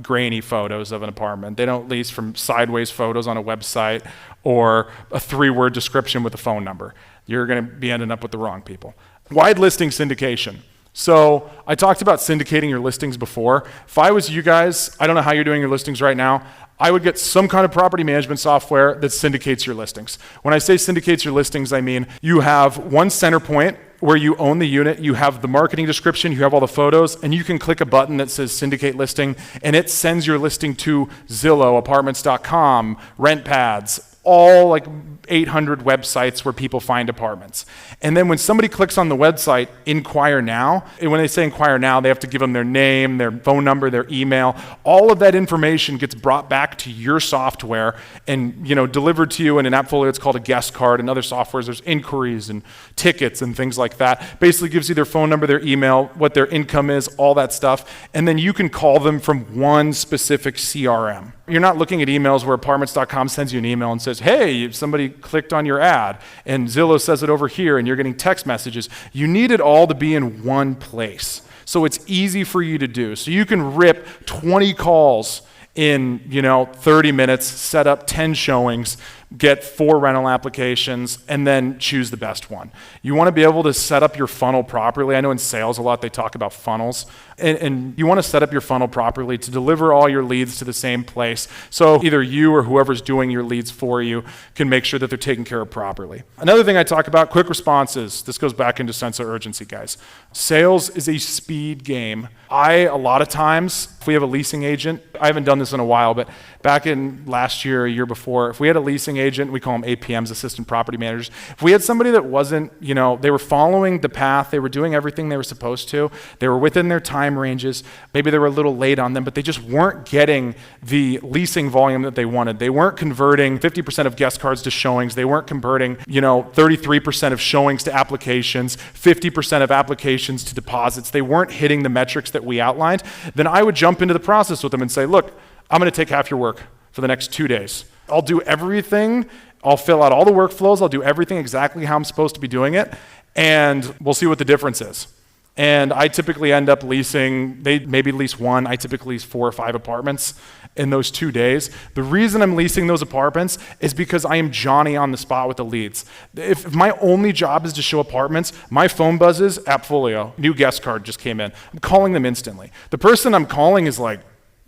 grainy photos of an apartment. They don't lease from sideways photos on a website or a 3-word description with a phone number. You're going to be ending up with the wrong people. Wide listing syndication. So I talked about syndicating your listings before. If I was you guys, I don't know how you're doing your listings right now, I would get some kind of property management software that syndicates your listings. When I say syndicates your listings, I mean you have one center point where you own the unit, you have the marketing description, you have all the photos, and you can click a button that says syndicate listing, and it sends your listing to Zillow, apartments.com, RentPads, all like 800 websites where people find apartments. And then when somebody clicks on the website, inquire now, and when they say inquire now, they have to give them their name, their phone number, their email. All of that information gets brought back to your software and delivered to you in an AppFolio. It's called a guest card. In other softwares, there's inquiries and tickets and things like that. Basically gives you their phone number, their email, what their income is, all that stuff. And then you can call them from one specific CRM. You're not looking at emails where apartments.com sends you an email and says, hey, somebody clicked on your ad, and Zillow says it over here, and you're getting text messages. You need it all to be in one place. So it's easy for you to do. So you can rip 20 calls in 30 minutes, set up 10 showings, get 4 rental applications, and then choose the best one. You want to be able to set up your funnel properly. I know in sales a lot they talk about funnels. And you want to set up your funnel properly to deliver all your leads to the same place. So either you or whoever's doing your leads for you can make sure that they're taken care of properly. Another thing I talk about, quick responses. This goes back into sense of urgency, guys. Sales is a speed game. A lot of times, if we have a leasing agent, I haven't done this in a while, but back in last year, a year before, if we had a leasing agent, we call them APMs, assistant property managers. If we had somebody that wasn't, they were following the path, they were doing everything they were supposed to, they were within their time ranges, maybe they were a little late on them, but they just weren't getting the leasing volume that they wanted. They weren't converting 50% of guest cards to showings. They weren't converting, 33% of showings to applications, 50% of applications to deposits. They weren't hitting the metrics that we outlined. Then I would jump into the process with them and say, look, I'm going to take half your work for the next 2 days. I'll do everything. I'll fill out all the workflows. I'll do everything exactly how I'm supposed to be doing it. And we'll see what the difference is. And I typically end up leasing, they maybe lease one, I typically lease 4 or 5 apartments in those 2 days. The reason I'm leasing those apartments is because I am Johnny on the spot with the leads. If my only job is to show apartments, my phone buzzes, AppFolio, new guest card just came in. I'm calling them instantly. The person I'm calling is like,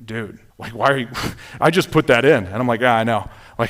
dude, why are you, I just put that in. And I'm like, yeah, I know. I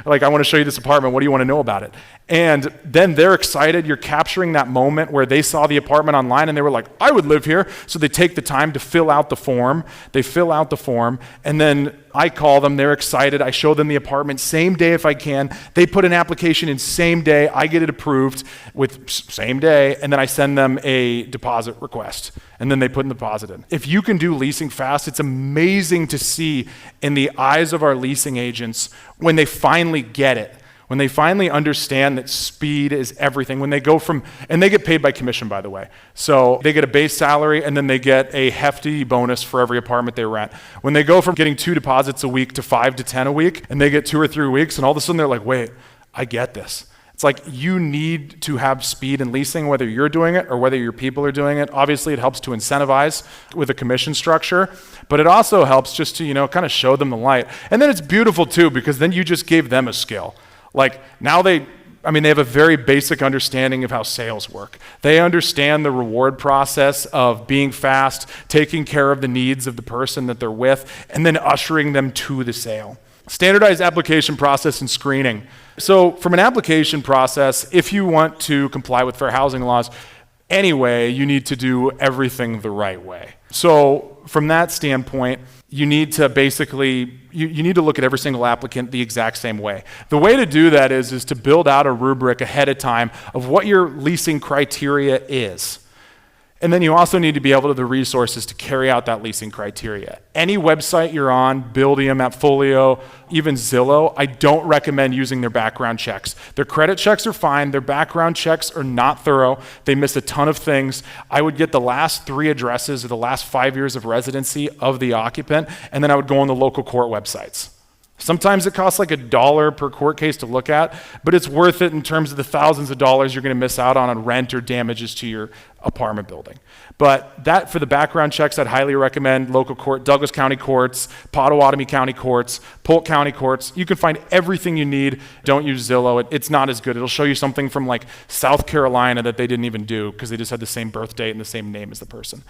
want to show you this apartment. What do you want to know about it? And then they're excited. You're capturing that moment where they saw the apartment online and they were like, I would live here. So they take the time to fill out the form. They fill out the form, and then I call them. They're excited. I show them the apartment same day if I can. They put an application in same day. I get it approved with same day, and then I send them a deposit request, and then they put an deposit in. If you can do leasing fast, it's amazing to see in the eyes of our leasing agents when they finally get it. When they finally understand that speed is everything, when they go from, and they get paid by commission, by the way. So they get a base salary and then they get a hefty bonus for every apartment they rent. When they go from getting 2 deposits a week to 5 to 10 a week, and they get 2 or 3 weeks, and all of a sudden they're like, wait, I get this. It's like you need to have speed in leasing, whether you're doing it or whether your people are doing it. Obviously, it helps to incentivize with a commission structure, but it also helps just to, kind of show them the light. And then it's beautiful too, because then you just gave them a skill. Like now they have a very basic understanding of how sales work. They understand the reward process of being fast, taking care of the needs of the person that they're with, and then ushering them to the sale. Standardized application process and screening. So from an application process, if you want to comply with fair housing laws, anyway, you need to do everything the right way. So from that standpoint, you need to basically, you need to look at every single applicant the exact same way. The way to do that is to build out a rubric ahead of time of what your leasing criteria is. And then you also need to be able to have the resources to carry out that leasing criteria. Any website you're on, Buildium, AppFolio, even Zillow, I don't recommend using their background checks. Their credit checks are fine. Their background checks are not thorough. They miss a ton of things. I would get the last 3 addresses or the last 5 years of residency of the occupant, and then I would go on the local court websites. Sometimes it costs like $1 per court case to look at, but it's worth it in terms of the thousands of dollars you're going to miss out on rent or damages to your apartment building. But that, for the background checks, I'd highly recommend local court, Douglas County courts, Pottawatomie County courts, Polk County courts. You can find everything you need. Don't use Zillow. It's not as good. It'll show you something from like South Carolina that they didn't even do because they just had the same birth date and the same name as the person.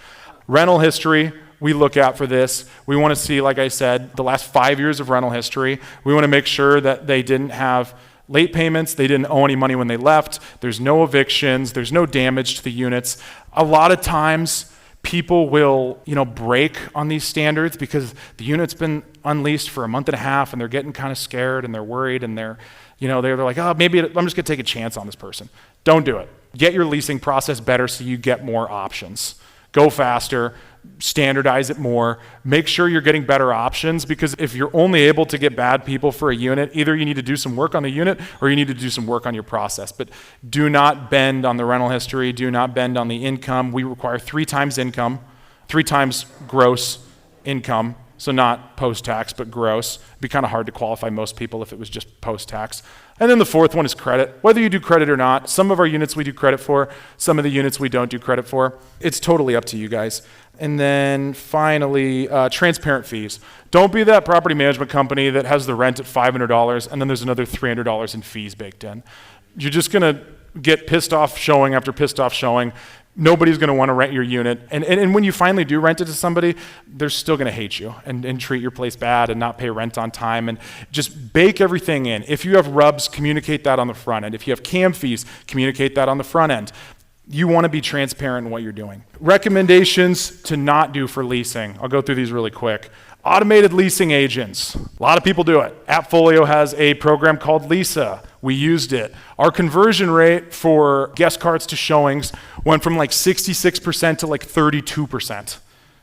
Rental history, we look at for this. We want to see, like I said, the last 5 years of rental history. We want to make sure that they didn't have late payments, they didn't owe any money when they left, there's no evictions, there's no damage to the units. A lot of times people will, break on these standards because the unit's been unleased for a month and a half and they're getting kind of scared and they're worried and they're like, oh, maybe I'm just gonna take a chance on this person. Don't do it. Get your leasing process better so you get more options. Go faster, standardize it more, make sure you're getting better options, because if you're only able to get bad people for a unit, either you need to do some work on the unit or you need to do some work on your process. But do not bend on the rental history, do not bend on the income. We require 3 times income, 3 times gross income, so not post-tax, but gross. It'd be kind of hard to qualify most people if it was just post-tax. And then the 4th one is credit. Whether you do credit or not, some of our units we do credit for, some of the units we don't do credit for. It's totally up to you guys. And then finally, transparent fees. Don't be that property management company that has the rent at $500 and then there's another $300 in fees baked in. You're just gonna get pissed off showing after pissed off showing. Nobody's going to want to rent your unit. And when you finally do rent it to somebody, they're still going to hate you and treat your place bad and not pay rent on time. And just bake everything in. If you have rubs, communicate that on the front end. If you have CAM fees, communicate that on the front end. You want to be transparent in what you're doing. Recommendations to not do for leasing. I'll go through these really quick. Automated leasing agents. A lot of people do it. AppFolio has a program called Lisa. We used it. Our conversion rate for guest cards to showings went from like 66% to like 32%.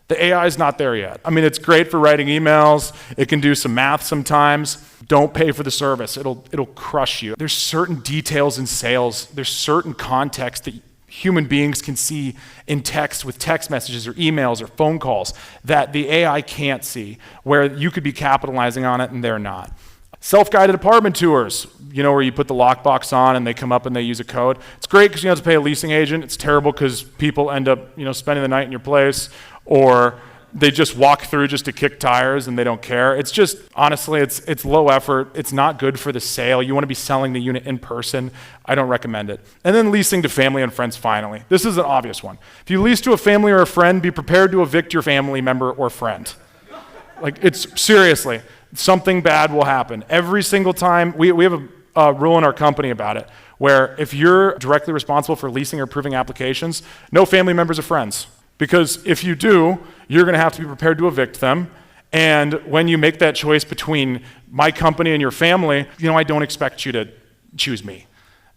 The AI is not there yet. I mean, it's great for writing emails. It can do some math sometimes. Don't pay for the service. It'll crush you. There's certain details in sales. There's certain context that human beings can see in text with text messages or emails or phone calls that the AI can't see, where you could be capitalizing on it and they're not. Self-guided apartment tours, where you put the lockbox on and they come up and they use a code. It's great because you don't have to pay a leasing agent. It's terrible because people end up, spending the night in your place, or they just walk through just to kick tires and they don't care. It's just, honestly, it's low effort. It's not good for the sale. You want to be selling the unit in person. I don't recommend it. And then leasing to family and friends, finally. This is an obvious one. If you lease to a family or a friend, be prepared to evict your family member or friend. Seriously, something bad will happen. Every single time, we have a rule in our company about it, where if you're directly responsible for leasing or approving applications, no family members or friends. Because if you do, you're going to have to be prepared to evict them. And when you make that choice between my company and your family, I don't expect you to choose me.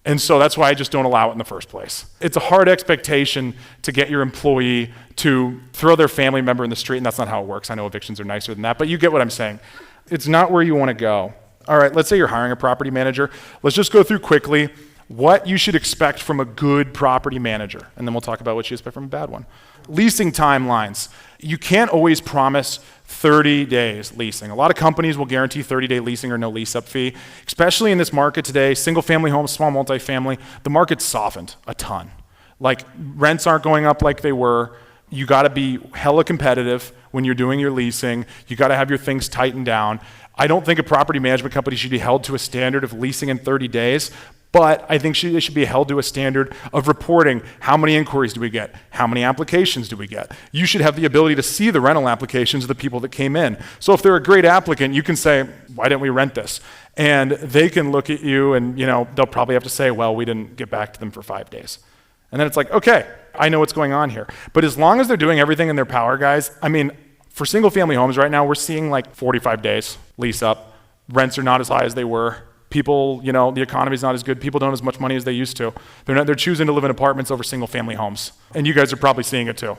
And so that's why I just don't allow it in the first place. It's a hard expectation to get your employee to throw their family member in the street, and that's not how it works. I know evictions are nicer than that, but you get what I'm saying. It's not where you want to go. All right, let's say you're hiring a property manager. Let's just go through quickly what you should expect from a good property manager, and then we'll talk about what you expect from a bad one. Leasing timelines. You can't always promise 30 days leasing. A lot of companies will guarantee 30-day leasing or no lease-up fee, especially in this market today, single-family homes, small multifamily. The market's softened a ton. Rents aren't going up like they were. You got to be hella competitive when you're doing your leasing. You got to have your things tightened down. I don't think a property management company should be held to a standard of leasing in 30 days, but I think they should be held to a standard of reporting how many inquiries do we get, how many applications do we get. You should have the ability to see the rental applications of the people that came in. So if they're a great applicant, you can say, why didn't we rent this? And they can look at you and they'll probably have to say, well, we didn't get back to them for 5 days. And then it's like, okay, I know what's going on here. But as long as they're doing everything in their power, guys, for single family homes right now, we're seeing 45 days lease up. Rents are not as high as they were. People, the economy's not as good. People don't have as much money as they used to. They're choosing to live in apartments over single family homes. And you guys are probably seeing it too.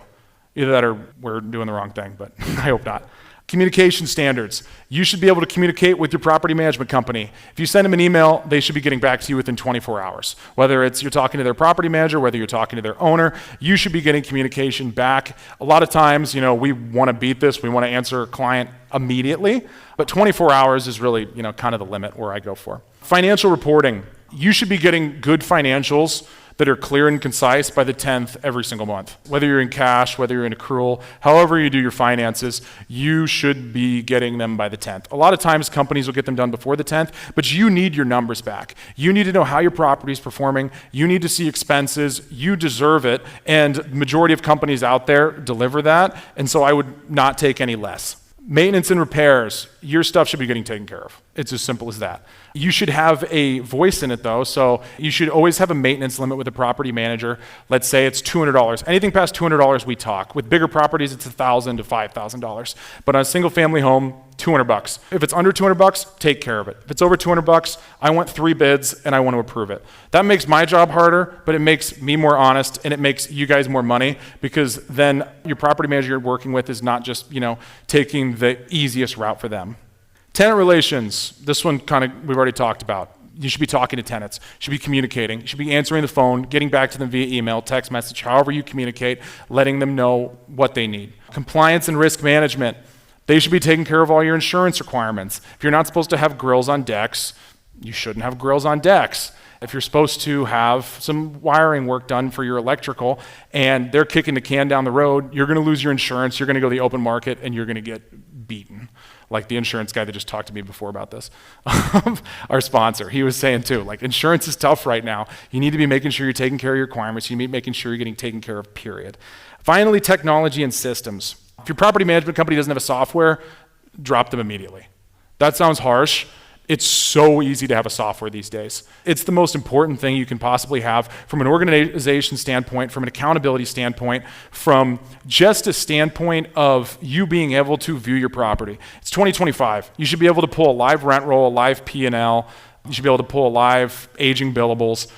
Either that or we're doing the wrong thing, but I hope not. Communication standards. You should be able to communicate with your property management company. If you send them an email, they should be getting back to you within 24 hours. Whether it's you're talking to their property manager, whether you're talking to their owner, you should be getting communication back. A lot of times, we want to beat this. We want to answer a client immediately, but 24 hours is really, kind of the limit where I go for. Financial reporting. You should be getting good financials that are clear and concise by the 10th every single month. Whether you're in cash, whether you're in accrual, however you do your finances, you should be getting them by the 10th. A lot of times companies will get them done before the 10th, but you need your numbers back. You need to know how your property is performing. You need to see expenses. You deserve it. And majority of companies out there deliver that. And so I would not take any less. Maintenance and repairs, your stuff should be getting taken care of. It's as simple as that. You should have a voice in it though, so you should always have a maintenance limit with a property manager. Let's say it's $200. Anything past $200 we talk. With bigger properties it's $1,000 to $5,000. But on a single family home, $200. If it's under $200, take care of it. If it's over $200, I want 3 bids and I want to approve it. That makes my job harder, but it makes me more honest and it makes you guys more money because then your property manager you're working with is not just, taking the easiest route for them. Tenant relations, this one we've already talked about. You should be talking to tenants, you should be communicating, you should be answering the phone, getting back to them via email, text message, however you communicate, letting them know what they need. Compliance and risk management, they should be taking care of all your insurance requirements. If you're not supposed to have grills on decks, you shouldn't have grills on decks. If you're supposed to have some wiring work done for your electrical and they're kicking the can down the road, you're gonna lose your insurance, you're gonna go to the open market and you're gonna get beaten. Like the insurance guy that just talked to me before about this. Our sponsor, he was saying too, insurance is tough right now. You need to be making sure you're taking care of your requirements. You need to be making sure you're getting taken care of, period. Finally, technology and systems. If your property management company doesn't have a software, drop them immediately. That sounds harsh. It's so easy to have a software these days. It's the most important thing you can possibly have from an organization standpoint, from an accountability standpoint, from just a standpoint of you being able to view your property. It's 2025. You should be able to pull a live rent roll, a live P&L. You should be able to pull a live aging billables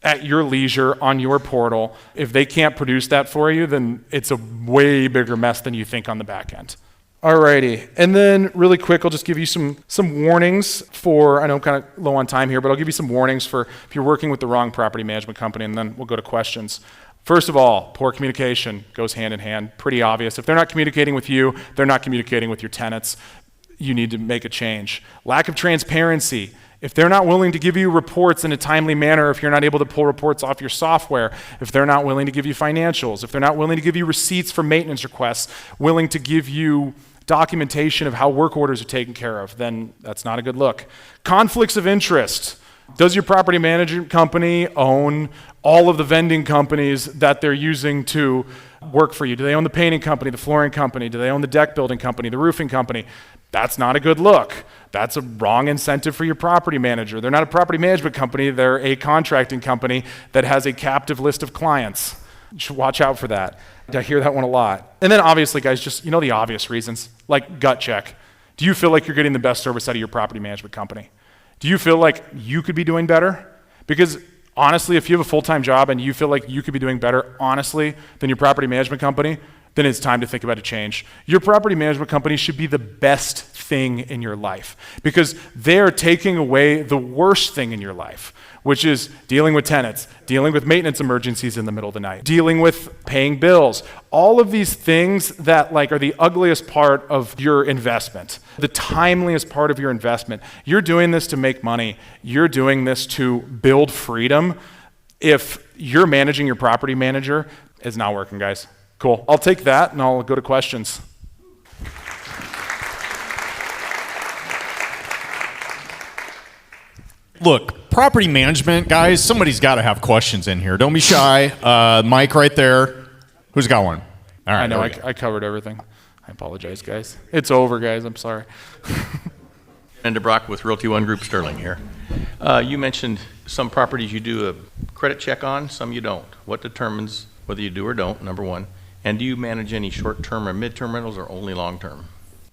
at your leisure on your portal. If they can't produce that for you, then it's a way bigger mess than you think on the back end. Alrighty, and then really quick, I'll just give you some warnings for, I know I'm kind of low on time here, but I'll give you some warnings for if you're working with the wrong property management company, and then we'll go to questions. First of all, poor communication goes hand in hand, pretty obvious. If they're not communicating with you, they're not communicating with your tenants. You need to make a change. Lack of transparency. If they're not willing to give you reports in a timely manner, if you're not able to pull reports off your software, if they're not willing to give you financials, if they're not willing to give you receipts for maintenance requests, willing to give you documentation of how work orders are taken care of, then that's not a good look. Conflicts of interest. Does your property management company own all of the vending companies that they're using to work for you? Do they own the painting company, the flooring company? Do they own the deck building company, the roofing company? That's not a good look. That's a wrong incentive for your property manager. They're not a property management company, they're a contracting company that has a captive list of clients. You should watch out for that. I hear that one a lot. And then obviously, guys, just the obvious reasons, like gut check. Do you feel like you're getting the best service out of your property management company? Do you feel like you could be doing better? Because honestly, if you have a full-time job and you feel like you could be doing better, honestly, than your property management company, then it's time to think about a change. Your property management company should be the best thing in your life because they're taking away the worst thing in your life, which is dealing with tenants, dealing with maintenance emergencies in the middle of the night, dealing with paying bills, all of these things that are the ugliest part of your investment, the timeliest part of your investment. You're doing this to make money. You're doing this to build freedom. If you're managing your property manager, it's not working, guys. Cool. I'll take that and I'll go to questions. Look, property management, guys, somebody's got to have questions in here. Don't be shy. Mike right there. Who's got one? All right. I know, I covered everything. I apologize, guys. It's over, guys. I'm sorry. And DeBrock with Realty One Group Sterling here. You mentioned some properties you do a credit check on, some you don't. What determines whether you do or don't, number one? And do you manage any short-term or mid-term rentals or only long-term?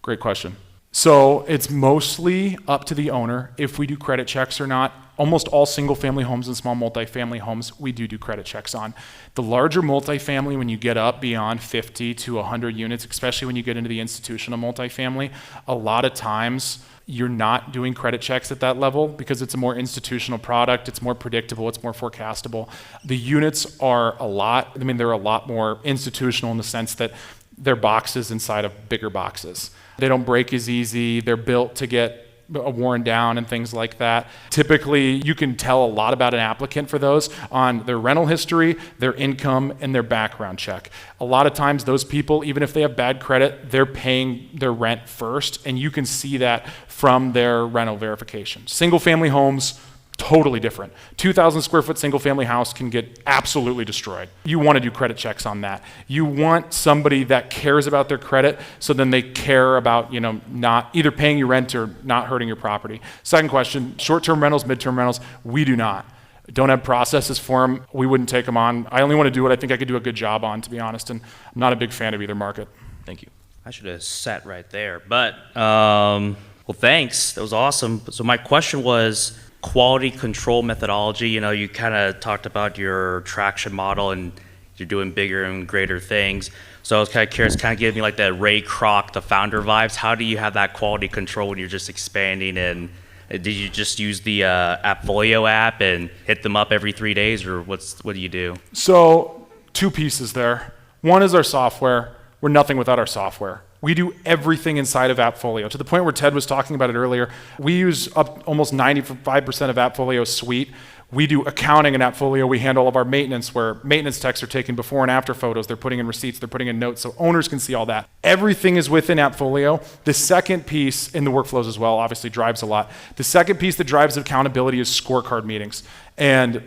Great question. So it's mostly up to the owner if we do credit checks or not. Almost all single-family homes and small multifamily homes, we do credit checks on. The larger multifamily, when you get up beyond 50 to 100 units, especially when you get into the institutional multifamily, a lot of times you're not doing credit checks at that level because it's a more institutional product, it's more predictable, it's more forecastable. The units are they're a lot more institutional in the sense that they're boxes inside of bigger boxes. They don't break as easy, they're built to get worn down and things like that. Typically, you can tell a lot about an applicant for those on their rental history, their income, and their background check. A lot of times those people, even if they have bad credit, they're paying their rent first, and you can see that from their rental verification. Single family homes, totally different. 2,000 square foot single family house can get absolutely destroyed. You want to do credit checks on that. You want somebody that cares about their credit, so then they care about, not either paying you rent or not hurting your property. Second question, short-term rentals, mid-term rentals, we do not. Don't have processes for them. We wouldn't take them on. I only want to do what I think I could do a good job on, to be honest, and I'm not a big fan of either market. Thank you. I should have sat right there, but, well, thanks. That was awesome. So my question was, quality control methodology. You kind of talked about your traction model and you're doing bigger and greater things. So I was kind of curious, kind of give me like that Ray Kroc, the founder vibes. How do you have that quality control when you're just expanding? And did you just use the AppFolio app and hit them up every 3 days, or what do you do? So 2 pieces there. One is our software. We're nothing without our software. We do everything inside of AppFolio, to the point where Ted was talking about it earlier. We use up almost 95% of AppFolio's suite. We do accounting in AppFolio. We handle all of our maintenance, where maintenance techs are taking before and after photos. They're putting in receipts. They're putting in notes, so owners can see all that. Everything is within AppFolio. The second piece, in the workflows as well, obviously drives a lot. The second piece that drives accountability is scorecard meetings. And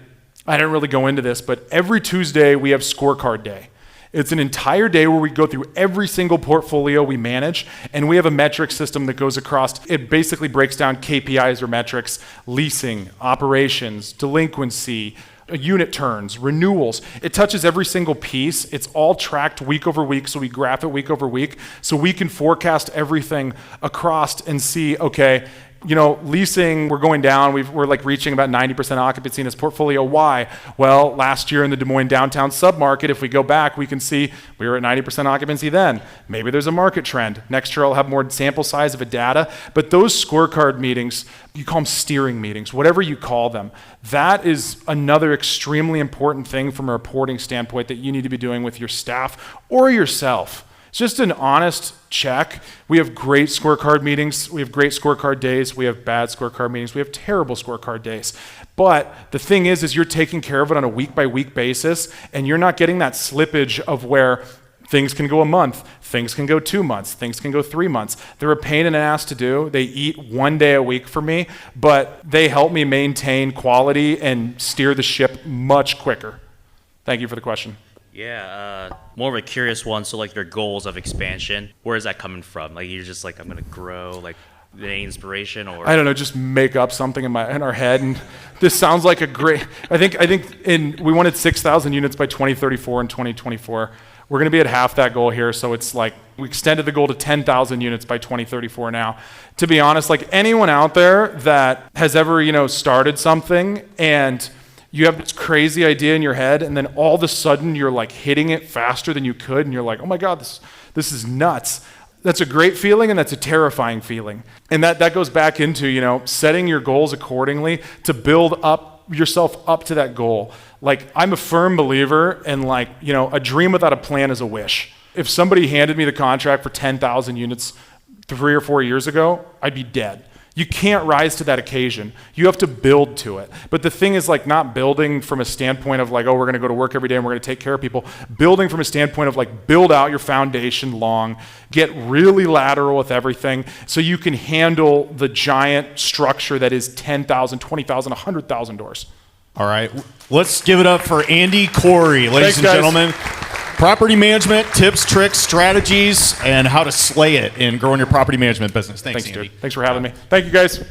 I didn't really go into this, but every Tuesday we have scorecard day. It's an entire day where we go through every single portfolio we manage, and we have a metric system that goes across. It basically breaks down KPIs or metrics, leasing, operations, delinquency, unit turns, renewals. It touches every single piece. It's all tracked week over week, so we graph it week over week, so we can forecast everything across and see, okay, leasing, we're going down. We're like reaching about 90% occupancy in this portfolio. Why? Well, last year in the Des Moines downtown submarket, if we go back, we can see we were at 90% occupancy then. Maybe there's a market trend. Next year I'll have more sample size of a data. But those scorecard meetings, you call them steering meetings, whatever you call them, that is another extremely important thing from a reporting standpoint that you need to be doing with your staff or yourself. It's just an honest check. We have great scorecard meetings. We have great scorecard days. We have bad scorecard meetings. We have terrible scorecard days. But the thing is you're taking care of it on a week-by-week basis, and you're not getting that slippage of where things can go a month, things can go 2 months, things can go 3 months. They're a pain in the ass to do. They eat 1 day a week for me, but they help me maintain quality and steer the ship much quicker. Thank you for the question. Yeah, more of a curious one. So like your goals of expansion, where is that coming from? Like you're just like, I'm gonna grow, like the inspiration, or I don't know, just make up something in our head. And this sounds like a great. I think we wanted 6,000 units by 2034 and 2024. We're gonna be at half that goal here, so it's like we extended the goal to 10,000 units by 2034 now. To be honest, like anyone out there that has ever started something and you have this crazy idea in your head, and then all of a sudden you're like hitting it faster than you could, and you're like, oh my God, this is nuts. That's a great feeling, and that's a terrifying feeling. And that goes back into, setting your goals accordingly to build up yourself up to that goal. Like, I'm a firm believer in a dream without a plan is a wish. If somebody handed me the contract for 10,000 units 3 or 4 years ago, I'd be dead. You can't rise to that occasion. You have to build to it. But the thing is not building from a standpoint of we're going to go to work every day and we're going to take care of people. Building from a standpoint of build out your foundation long, get really lateral with everything so you can handle the giant structure that is 10,000, 20,000, 100,000 doors. All right. Let's give it up for Andy Kouri, ladies and gentlemen. Property management, tips, tricks, strategies, and how to slay it in growing your property management business. Thanks Andy. Dude. Thanks for having me. Thank you, guys.